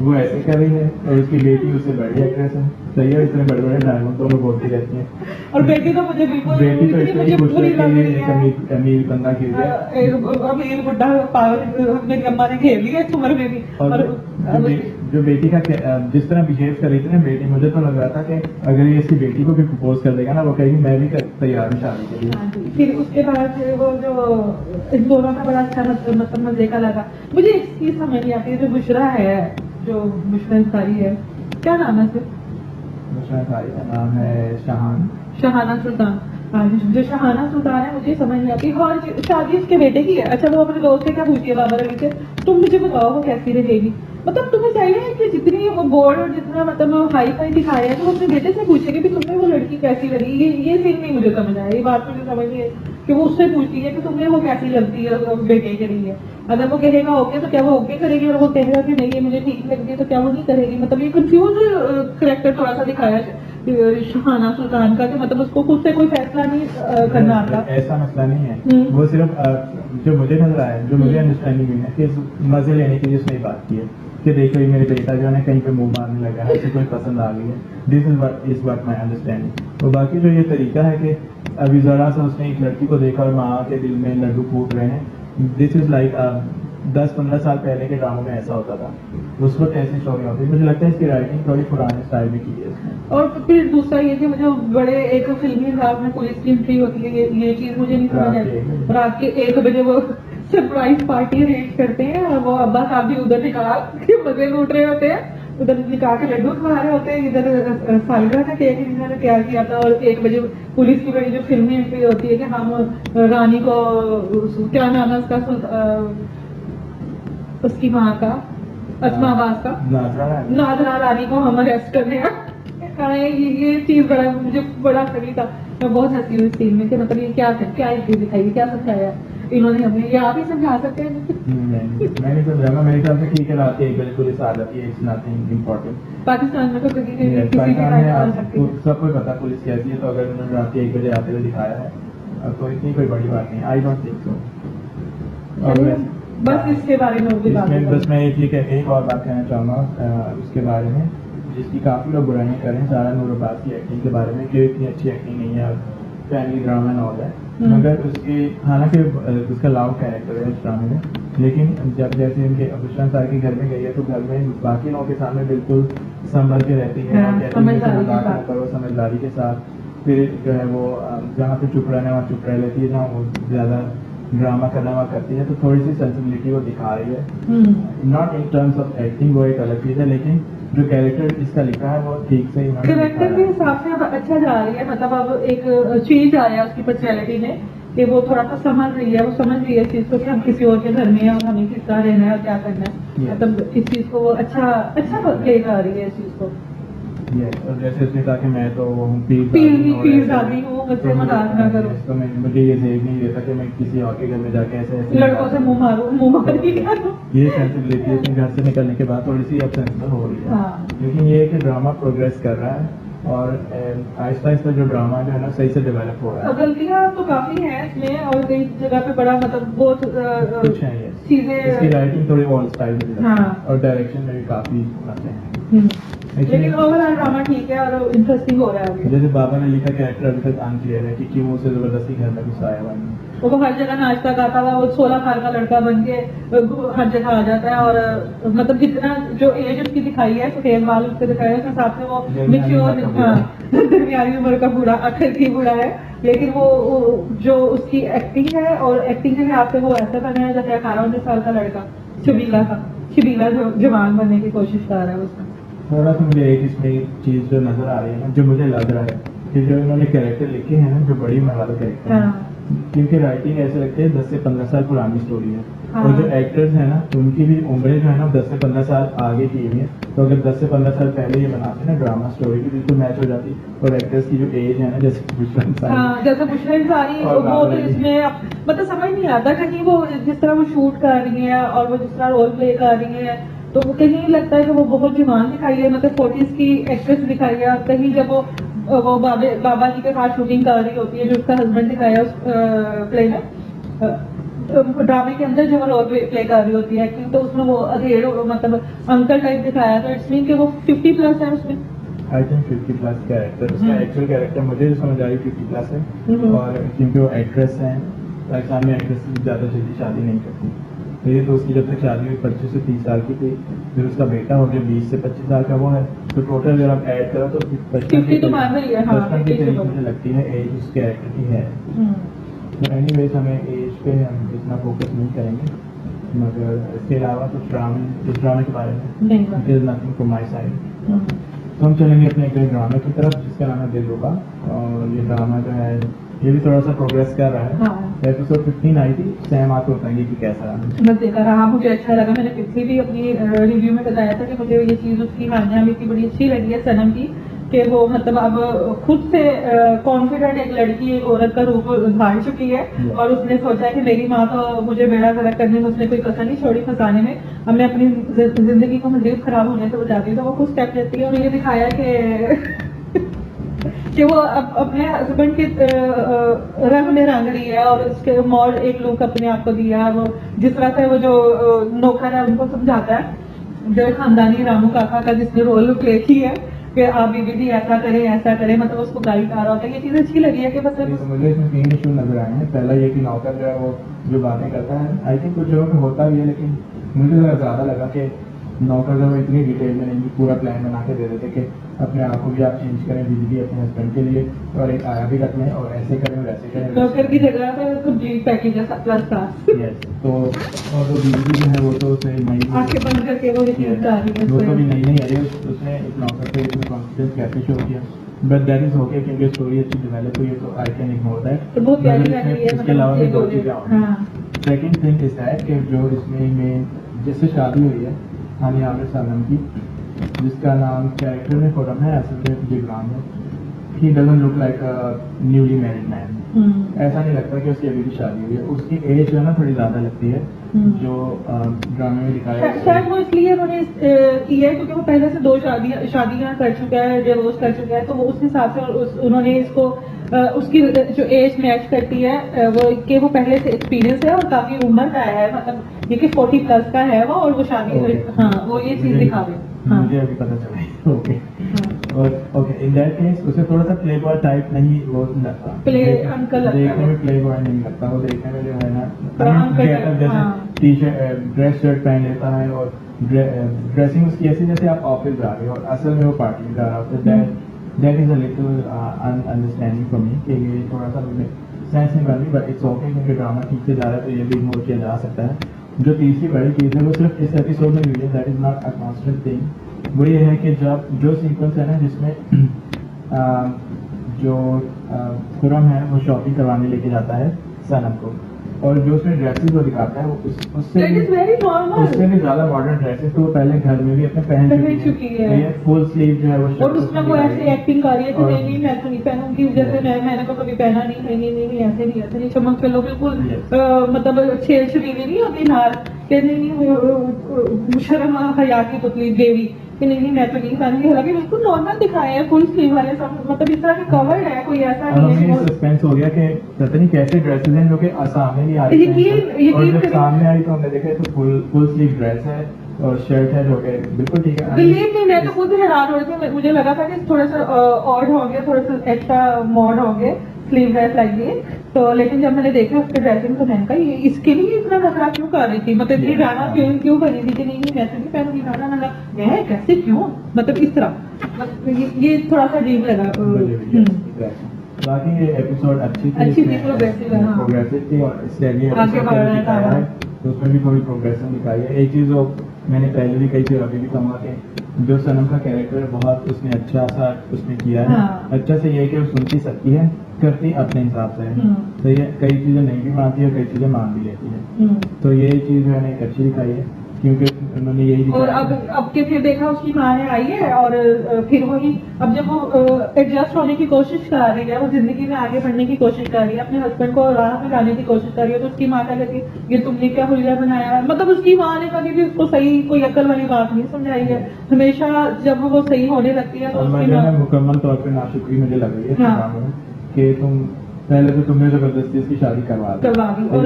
वो ऐसे कर रही है, और उसकी बेटी उससे बड़ी एक्ट्रेस है, सही है, इतने बड़े बड़े डायलॉग तो वो बोलती रहती है। और बेटी तो मुझे बिल्कुल बेटी तो इतनी इतनी मुझे खुश बुरी है लग कि रही ये है। अमीर बंदा गिर गया। अमीर बुढ़ा पागल मेरी अम्मा ने घेर लिया इस उम्र में भी। और जो बेटी का जिस तरह बिहेव कर रही थी ना बेटी, मुझे तो लग रहा था कि अगर ये इसकी बेटी को भी प्रपोज कर देगा ना, वो कहेगी मैं भी तैयार हूँ शादी के लिए। हाँ जी। फिर उसके बाद वो जो इन दोनों का बड़ा अच्छा मतलब मजे का लगा। मुझे एक चीज समझ नहीं आती है, जो बुशरा है, जो बुशरा अंसारी है, क्या नाम है उसका? दूसरा भाई का नाम है शाहान। शहाना सुल्तान। हाँ, जो शहाना सुल्तान है मुझे समझ नहीं आती। और शादी उसके बेटे की है। अच्छा, वो अपने दोस्त से क्या पूछती है बाबा रवि से, तुम मुझे बताओ वो कैसी रहेगी? मतलब तुम्हें चाहिए कि जितनी वो बोर्ड और जितना मतलब हाई फाई दिखाया है, तो अपने बेटे से पूछे कि तुम्हें वो लड़की कैसी लगी। ये सीन नहीं मुझे समझ आया, ये बात मुझे समझ नहीं है कि वो उससे पूछती है कि तुम्हें वो कैसी लगती है बेटे के लिए। अगर वो कहेगा ओके तो क्या वो ओके करेगी, और वो कहेगा कि नहीं ये मुझे ठीक लगती है तो क्या वो नहीं करेगी। मतलब ये कंफ्यूज करेक्टर थोड़ा सा दिखाया शहाना सुल्तान का, कि मतलब उसको खुद से कोई फैसला नहीं करना आता। ऐसा मसला नहीं है, वो सिर्फ जो मुझे नजर आया, जो मुझे अंडरस्टैंडिंग हुई है कि मजे लेने के लिए उसने बात की है कि देखो ये मेरे बेटा जो है कहीं पे मुंह मारने लगा है, उसे कोई पसंद आ गई है। This is what my understanding. तो बाकी जो ये तरीका है कि अभी जरा सा उसने एक लड़की को देखा और माँ के दिल में लड्डू फूट रहे हैं, दिस इज लाइक 10-15 साल पहले के ड्रामों में ऐसा होता था, उस वक्त ऐसी स्टोरी होती है। मुझे लगता है इसकी राइटिंग थोड़ी पुराने स्टाइल में की है इसने। और फिर दूसरा ये कि मुझे बड़े एक फिल्मी अंदाज में पुलिस की एंट्री होती है, ये चीज मुझे नहीं समझ आई। रात के 1 बजे वो सरप्राइज पार्टी अरेंज करते हैं, और वो अब्बा साहब भी उधर निकाह के मजे लूट रहे होते हैं, उधर निकाह के लड्डू खा रहे होते हैं, इधर सालगिरह का केक इन्होंने तैयार किया था। और 1 बजे पुलिस की बड़ी जो फिल्मी एंट्री होती है कि हम रानी को, क्या नाम है उसका, उसकी माँ का, अस्मा अब्बास का, नाजरा रानी को हम अरेस्ट करने ये चीज बड़ा मुझे बड़ा फनी था। मैं बहुत हंसी हुई इस सीन में कि मतलब ये क्या है, क्या चीज दिखाई, क्या समझाया इन्होंने हमें, ये आप ही समझा सकते हैं। मैंने तो ड्रामा मेरे ख्याल से ठीक है, रात के 1 बजे पुलिस आ जाती है, इट्स नथिंग इम्पोर्टेंट। पाकिस्तान में तो किसी की पाकिस्तान में आ सकती है। सबको पता पुलिस कैसी है, तो अगर उन्होंने रात के 1 बजे आते हुए दिखाया है तो इतनी कोई बड़ी बात नहीं, आई डोंट थिंक सो। और बस इसके बारे में भी बात इसमें बस मैं एक और बात कहना चाहूँगा उसके बारे में, जिसकी काफ़ी लोग बुराइयाँ करें सारा नूर अब्बास की एक्टिंग के बारे में कि इतनी अच्छी एक्टिंग नहीं है, फैमिली ड्रामा एंड ऑल है, मगर उसकी हालांकि उसका लाउड कैरेक्टर है इस ड्रामे में, लेकिन जब जैसे इनके अबुशान साहब के घर में गई है तो घर में बाकी लोगों के सामने बिल्कुल संभल के रहती है, हाँ, जैसे समझदारी के साथ, फिर जो है वो जहाँ पे चुप रहना है वहाँ चुप रह लेती है, जहाँ वो ज़्यादा ड्रामा करना वहाँ करती है, तो थोड़ी सी सेंसिबिलिटी वो दिखा रही है, not in terms of acting, वो एक अलग चीज़ है, लेकिन जो कैरेक्टर इसका लिखा है वो ठीक से कैरेक्टर के हिसाब से अच्छा जा रही है, मतलब अब एक चेंज आया उसकी पर्सनैलिटी में कि वो थोड़ा सा समझ रही है, वो समझ रही है इस चीज को कि हम किसी और के घर में हैं और हमें किस तरह रहना है और क्या करना है, मतलब इस चीज को वो अच्छा ले जा रही है इस चीज को। और जैसे उसने कहा कि मैं तो पीरजादी हूँ, मुझसे मजाक ना करो, तो मुझे ये देख नहीं देता कि मैं किसी और के घर में जाके ऐसे लड़कों से मुंह मारी ये सेंसिबिलिटी अपने घर से निकलने के बाद थोड़ी सी अब सेंसिबल हो रही है, लेकिन ये है कि ड्रामा प्रोग्रेस कर रहा है और आहिस्ता आहिस्ता जो ड्रामा जो है ना सही से डेवलप हो रहा है। गलतियाँ तो काफी हैं इसमें और कई जगह पे बड़ा मतलब बहुत कुछ है ये चीजें, इसकी राइटिंग थोड़ी ओल्ड स्टाइल में और डायरेक्शन में भी काफी आते हैं, लेकिन ओवरऑल ड्रामा ठीक है और इंटरेस्टिंग हो रहा है अभी। जैसे बाबा ने लिखा कैरेक्टर अभी तक अनक्लियर है कि क्यों उसे जबरदस्ती घर में घुसाया हुआ है, वो हर जगह नाचता गाता हुआ वो 16 साल का लड़का बन के हर जगह आ जाता है और मतलब जितना जो एज उसकी दिखाई है सुखेल वाल उससे दिखाया है उस हिसाब से वो मिच्योर दरमियानी उम्र का बूढ़ा आखिर की बूढ़ा है, लेकिन वो जो उसकी एक्टिंग है और एक्टिंग के हिसाब से वो ऐसा बना है जैसे 18-19 साल का लड़का छबीला जो जवान बनने की कोशिश कर रहा है उसमें। थोड़ा सा मुझे एक इसमें चीज जो नजर आ रही है ना, जो मुझे लग रहा है कि जो इन्होंने कैरेक्टर लिखे हैं ना, जो बड़ी उम्र वाले कैरेक्टर हैं, क्योंकि राइटिंग ऐसे लगती है 10 से 15 साल पुरानी स्टोरी है, और जो एक्टर्स हैं ना उनकी भी उम्रें जो है ना 10 से 15 साल आगे की हुई है, तो अगर 10 से 15 साल पहले ये बनाते ना ड्रामा स्टोरी की बिल्कुल मैच हो जाती, और एक्टर्स की जो एज है ना जैसे बुशरा अंसारी वो तो इसमें मतलब समझ नहीं आता कहीं वो जिस तरह वो शूट कर रही है और वो जिस तरह रोल प्ले कर रही है, तो कहीं लगता है कि वो बहुत जवान दिखाई है, मतलब 40s की एक्ट्रेस दिखाई है, कहीं जब वो बाबा जी के साथ शूटिंग कर रही होती है जो उसका हस्बैंड दिखाया उस प्ले में ड्रामे के अंदर जो वो रोल प्ले कर रही होती है एक्टिंग, तो उसमें वो अधेड़ मतलब अंकल टाइप दिखाया, तो इट्स मीन कि वो 50+ है उसमें। आई थिंक 50+ कैरेक्टर, उसका एक्चुअल कैरेक्टर मुझे जो समझ आ रही 50+ है, और क्योंकि वो एक्ट्रेस हैं, पाकिस्तान में एक्ट्रेस ज़्यादा जल्दी शादी नहीं करती, तो ये तो उसकी जब तक शादी हुई 25 से 30 साल की थी, फिर उसका बेटा हो गया 20 से 25 साल का वो है, तो टोटल अगर आप ऐड करो तो 55 की करीब मुझे लगती है एज उस कैरेक्टर की है। तो एनीवेज हमें एज पे हम इतना फोकस नहीं करेंगे, मगर इसके अलावा कुछ इस ड्रामे के बारे में it is nothing from my side. तो हम चलेंगे अपने एक ड्रामे की तरफ जिसका नाम है दिलरुबा, और ये ड्रामा जो है ये भी थोड़ा सा प्रोग्रेस कर रहा है। एपिसोड 15 आई थी, सैम आपको बताएंगे कि कैसा रहा। मैं देखा रहा, मुझे अच्छा लगा, मैंने पिछली भी अपनी रिव्यू में बताया था कि मुझे ये चीज उसकी हानिया की बड़ी अच्छी लगी है सनम की, कि वो मतलब अब खुद से कॉन्फिडेंट एक लड़की एक औरत का रूप धार चुकी है, और उसने सोचा कि मेरी माँ तो मुझे बेड़ा गलत करने में उसने कोई कसर नहीं छोड़ी फंसाने में, अब मैं अपनी जिंदगी को मजीद खराब होने से बचाती हूँ, तो वो खुद स्टेप लेती है और ये दिखाया कि वो अपने हस्बैंड के रंग में रंग रही है और उसके मोर एक लुक अपने आप को दिया है, वो जिस तरह से वो जो नौकर है उनको समझाता है, जो खानदानी रामू काका का जिसने रोल प्ले की है कि आप बीबी जी ऐसा करें, मतलब उसको गाइड कर रहा होता है, ये चीज अच्छी लगी है कि मतलब मुझे इसमें 3 इशू नजर आए हैं। पहला ये कि नौकर जो है वो जो बातें करता है, आई थिंक कुछ जगहों पे होता भी है, लेकिन मुझे ज्यादा लगा कि नौकर जो इतनी डिटेल में नहीं, पूरा प्लान बना के दे देते कि अपने आप को भी आप चेंज करें बिजली अपने हस्बैंड के लिए, और एक आया भी रख लें और ऐसे करें वैसे करें, नौकर की जगह पे कंप्लीट पैकेज है 7+7। यस, तो और वो बिजली जो है वो तो उसे नई आंखें बंद करके वो चीज जा रही है, वो तो भी नई आई है, उसने एक नौकर पे इतना कॉन्फिडेंस कैसे शो किया, बट दैट इज ओके क्योंकि स्टोरी अच्छी डेवलप हुई है, तो आई कैन इग्नोर दैट। बहुत प्यारी लग रही है, इसके अलावा भी 2 चीजें और सेकंड थिंग इज दैट कि जो इसमें जिससे शादी हुई है हानिया आमिर सालम की, जिसका नाम कैरेक्टर में फोरम है, असल में जिब्रान है, he doesn't look like a newly married man, ऐसा नहीं लगता कि उसकी अभी भी शादी हुई है, उसकी एज जो है ना थोड़ी ज्यादा लगती है, जो ड्रामे में दिखाया शायद वो इसलिए उन्होंने किया है क्योंकि वो पहले से 2 शादियां कर चुका है, डिवोर्स कर चुका है, तो वो उस हिसाब से उन्होंने इसको उसकी जो एज मैच करती है वो कि वो पहले से एक्सपीरियंस है और काफी उम्र का है, मतलब ये कि 40 प्लस का है वो, और वो शादी हाँ वो ये चीज दिखा रहे हैं। हाँ मुझे अभी पता चला। ओके और ओके इन दैट केस उसे थोड़ा सा प्ले बॉय टाइप नहीं वो लगता, प्ले अंकल लगता है, देखने में प्ले बॉय नहीं लगता, वो देखने में जो है ना थोड़ा अंकल गेटअप जैसे हाँ। टी शर्ट ड्रेस शर्ट पहन लेता है और ड्रेसिंग उसकी ऐसी जैसे आप ऑफिस जा रहे हो और असल में वो पार्टी में जा रहा होता है। That is a little understanding for me कि ये थोड़ा सा सेंस नहीं बन रही, बट इट्स ओके क्योंकि ड्रामा ठीक से जा रहा है तो ये भी इग्नोर किया जा सकता है। जो तीसरी बड़ी चीज़ है वो सिर्फ इस एपिसोड में हुई है, that is not a constant thing. वो ये है कि जब जो सीक्वेंस है ना जिसमें जो खुरम है वो शॉपिंग करवाने लेके जाता है सनम को, और जो उसमें ड्रेसेस वो दिखाता है वो उससे That is very normal. उससे भी ज्यादा मॉडर्न ड्रेसेस तो वो पहले घर में भी अपने पहन चुकी है। तो ये फुल स्लीव जो है वो और उसमें वो ऐसे एक्टिंग कर रही है कि और- नहीं मैं तो नहीं पहनूंगी, जैसे मैंने तो कभी पहना नहीं, नहीं ऐसे नहीं चमक पे लो बिल्कुल Yes. मतलब छेल छबीली नहीं होती नार कि नहीं शर्म हया की पुतली देवी कि नहीं मैं तो नहीं पहनूंगी, हालांकि बिल्कुल नॉर्मल दिखाए हैं फुल स्लीव वाले सब, मतलब इस तरह के कवर है, कोई ऐसा और नहीं है हमें कि सस्पेंस हो गया कि पता नहीं कैसे ड्रेसेस हैं जो कि सामने नहीं आ रही यकीन- और जब करिए- सामने आई तो हमने देखा तो फुल स्लीव ड्रेस है और शर्ट है जो कि बिल्कुल ठीक है। बिलीव में मैं तो खुद हैरान हो रही थी, मुझे लगा था कि थोड़ा सा ऑड हो गया, थोड़ा सा एक्स्ट्रा मॉड हो गए, स्लीव ड्रेस लग गई, तो लेकिन जब मैंने देखा उसके ड्रेसिंग तो मैंने कहा ये इसके लिए इतना नखरा क्यों कर रही थी, मतलब ये गाना क्यों कर रही थी कि नहीं मैं तो नहीं पहनूंगी गाना, ना मैं कैसे क्यों, मतलब इस तरह, मतलब ये थोड़ा सा अजीब लगा। बाकी ये एपिसोड अच्छी थी, progressive है, हाँ। प्रोग्रेसिव थी और इससे आगे आगे episode बढ़ रहा है, दिखाया हाँ। है तो उसमें भी थोड़ी प्रोग्रेशन दिखाई है। एक चीज जो मैंने पहले भी कही थी और अभी भी कहूँगा कि जो सनम का कैरेक्टर है बहुत उसने अच्छा सा उसने किया है। हाँ। अच्छा से ये है कि वो सुनती सकती है, करती अपने हिसाब से है, तो ये कई चीजें नहीं भी मानती है, कई चीजें मान भी लेती है, तो ये चीज मैंने एक अच्छी दिखाई है क्योंकि उन्होंने यही और दिखाया। अब के फिर देखा उसकी माँ ने आई है और फिर वही अब जब वो एडजस्ट होने की कोशिश कर रही है, वो जिंदगी में आगे बढ़ने की कोशिश कर रही है, अपने हस्बैंड को राह में लाने की कोशिश कर रही है, तो उसकी माँ क्या कहती है ये तुमने क्या हुलिया बनाया है, मतलब उसकी माँ ने कभी भी उसको सही कोई अकल वाली बात नहीं समझाई है, हमेशा जब वो सही होने लगती है तो और उसकी मुझे माँ ना मुकम्मल तौर पे नाशुक्री मुझे लग रही है हाँ। ड्रामे में कि तुम पहले तो तुमने जबरदस्ती इसकी शादी करवा दी और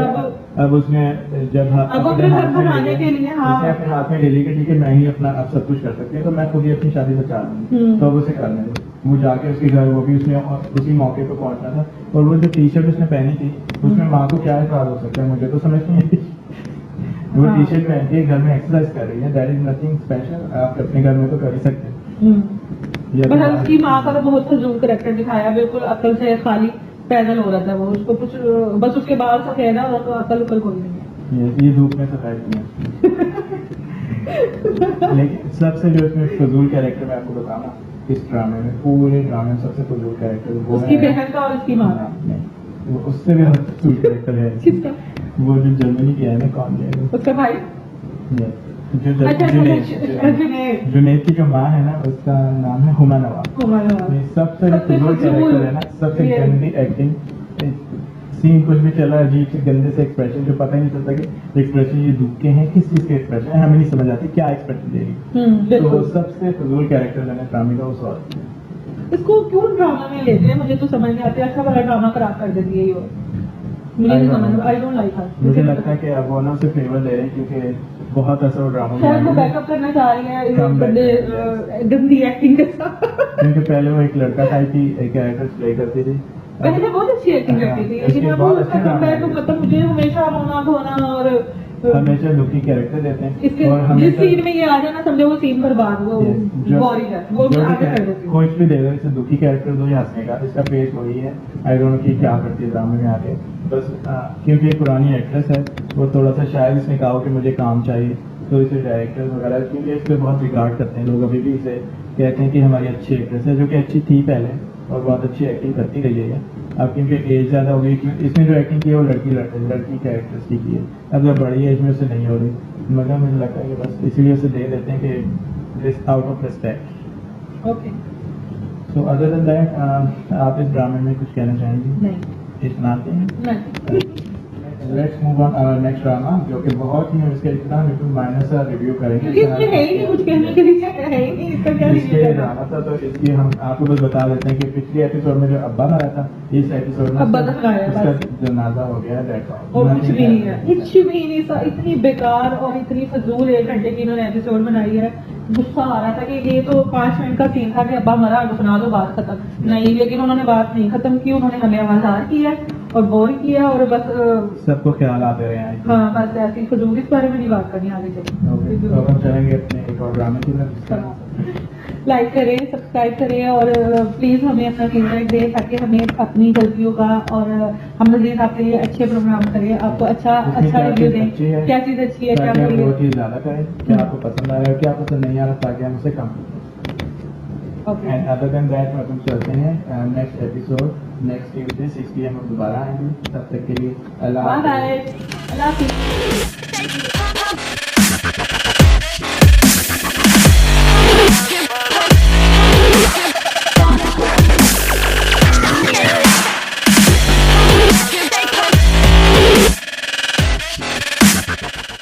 अब उसने जब अब अपने अपने हाथ घर में बनाने ले के लिए हाँ उसने अपने हाथ में ले ली कि ठीक है मैं ही अपना अब सब कुछ कर सकती हूँ तो मैं खुद ही अपनी शादी बचा लूंगी, तो अब उसे करने दो। वो जाके उसके घर वो भी उसने उसी मौके पर पहुंचना था और वो जो टी शर्ट उसने पहनी थी उसमें माँ को क्या एतराज हो सकता है, मुझे तो समझ नहीं आई। वो हाँ। टी शर्ट पहन के घर में एक्सरसाइज कर रही है, दैट इज नथिंग स्पेशल, आप अपने घर में तो कर ही सकते हैं। बस उसकी माँ का तो बहुत फजूल करेक्टर दिखाया, बिल्कुल अकल से खाली पैदल हो रहा था वो, उसको कुछ बस उसके बाल सफेद है और अकल उकल कोई नहीं है। ये धूप में सफाई है। लेकिन सबसे जो इसमें फजूल कैरेक्टर मैं आपको बताऊँ इस ड्रामे में, पूरे ड्रामे में सबसे फजूल कैरेक्टर वो उसकी है बहन का और उसकी माँ का। नहीं, वो उससे भी ज्यादा फजूल कैरेक्टर है किसका? वो जो जर्मनी की है ना, कौन है वो? उसका भाई। ये, जो अच्छा, जुनैद जुनैद की जो माँ है ना उसका नाम है हुमा नवाब। ये सबसे जो फजूल कैरेक्टर है ना, सबसे गंदी एक्टिंग, सीन कुछ भी चला अजीब से गंदे से एक्सप्रेशन जो पता ही नहीं चलता कि एक्सप्रेशन ये दुख के हैं किस चीज के एक्सप्रेशन है, हमें नहीं समझ आती क्या एक्सप्रेशन दे रही। तो सबसे फजूल कैरेक्टर मैंने ड्रामे का उस और इसको क्यों ड्रामा में लेते हैं मुझे तो समझ नहीं आती, अच्छा वाला ड्रामा खराब कर देती है ये, मुझे नहीं समझ, आई डोंट लाइक हर। मुझे लगता है कि अब वो ना उसे फेवर ले रहे हैं क्योंकि बहुत ऐसा वो ड्रामा शायद वो बैकअप करना चाह रही है गंदी एक्टिंग के साथ। क्योंकि पहले वो एक लड़का टाइप की कैरेक्टर प्ले करती थी, पहले बहुत अच्छी एक्टिंग करती थी, लेकिन अब उसका कम्बैक तो मतलब मुझे हमेशा रोना धोना और हमेशा दुखी कैरेक्टर देते हैं इसके और जिस सीन में ये आ जाए ना समझो वो सीन बर्बाद, वो बोरिंग है, वो आगे कर देती हूँ। कुछ भी दे दो इसे दुखी कैरेक्टर दो या हंसने का, इसका फेस वही है। आई डोंट नो कि क्या करती है ड्रामे में आके, बस क्योंकि एक पुरानी एक्ट्रेस है वो थोड़ा सा शायद इसने कहा हो कि मुझे काम चाहिए तो इसे डायरेक्टर वगैरह क्योंकि इस पर बहुत रिगार्ड करते हैं लोग, अभी भी इसे कहते हैं कि हमारी अच्छी एक्ट्रेस है, जो कि अच्छी थी पहले और बहुत अच्छी एक्टिंग करती रही है। अब क्योंकि एज ज़्यादा हो गई, इसने जो एक्टिंग की है वो लड़की कैरेक्टर्स की है, अब जब बड़ी एज में उसे नहीं हो रही, मगर मुझे लगता है कि बस इसीलिए उसे दे देते हैं कि out of respect. Okay, so other than that आप इस ड्रामे में कुछ कहना चाहेंगे? नहीं इस नाते हैं नहीं let's move on our next drama जो कि बहुत ही हम इसका इतना बिल्कुल माइनर सा रिव्यू करेंगे क्योंकि इसमें है ही नहीं कुछ कहने के लिए, है ही नहीं इसका क्या इसके रिव्यू ड्रामा था तो इसकी हम आपको बस बता देते हैं कि पिछले एपिसोड में जो अब्बा मरा था, इस एपिसोड में अब्बा दफनाया है, उसका बस। जनाजा हो गया, that's all। और कुछ भी नहीं है, Nothing कुछ भी नहीं था। इतनी बेकार और इतनी फजूल 1 घंटे की इन्होंने एपिसोड बनाई है। गुस्सा आ रहा था कि ये तो 5 मिनट का सीन था कि अब्बा मरा, दफना दो, बात खत्म। नहीं, लेकिन उन्होंने बात नहीं खत्म की, उन्होंने हमें आवाजार किया और बोर किया और बस सबको ख्याल आते रहे हैं। हाँ बस ऐसी फजूल, इस बारे में नहीं बात करनी आगे ओके, तो अब चलिए। हम चलेंगे अपने एक और ड्रामे की तरफ। लाइक करें, सब्सक्राइब करें और प्लीज हमें अपना फीडबैक दें ताकि हमें अपनी गलतियों का और हम मजीद आपके लिए अच्छे प्रोग्राम करें, आपको अच्छा इसमें क्या रिव्यू चीज़ दें, अच्छी है, क्या चीज अच्छी है, क्या ताकि हम बुरी वो है। चीज़ ज़्यादा करें, क्या आपको पसंद आ रहा है, क्या पसंद नहीं आ रहा, ताकि हम उसे कम करें। Okay, and other than that हम चलते हैं next episode next Tuesday 6 PM हम दोबारा आएंगे। तब तक के लिए अल्लाह बाय हाफ़िज़। बाय, अल्लाह हाफिज़।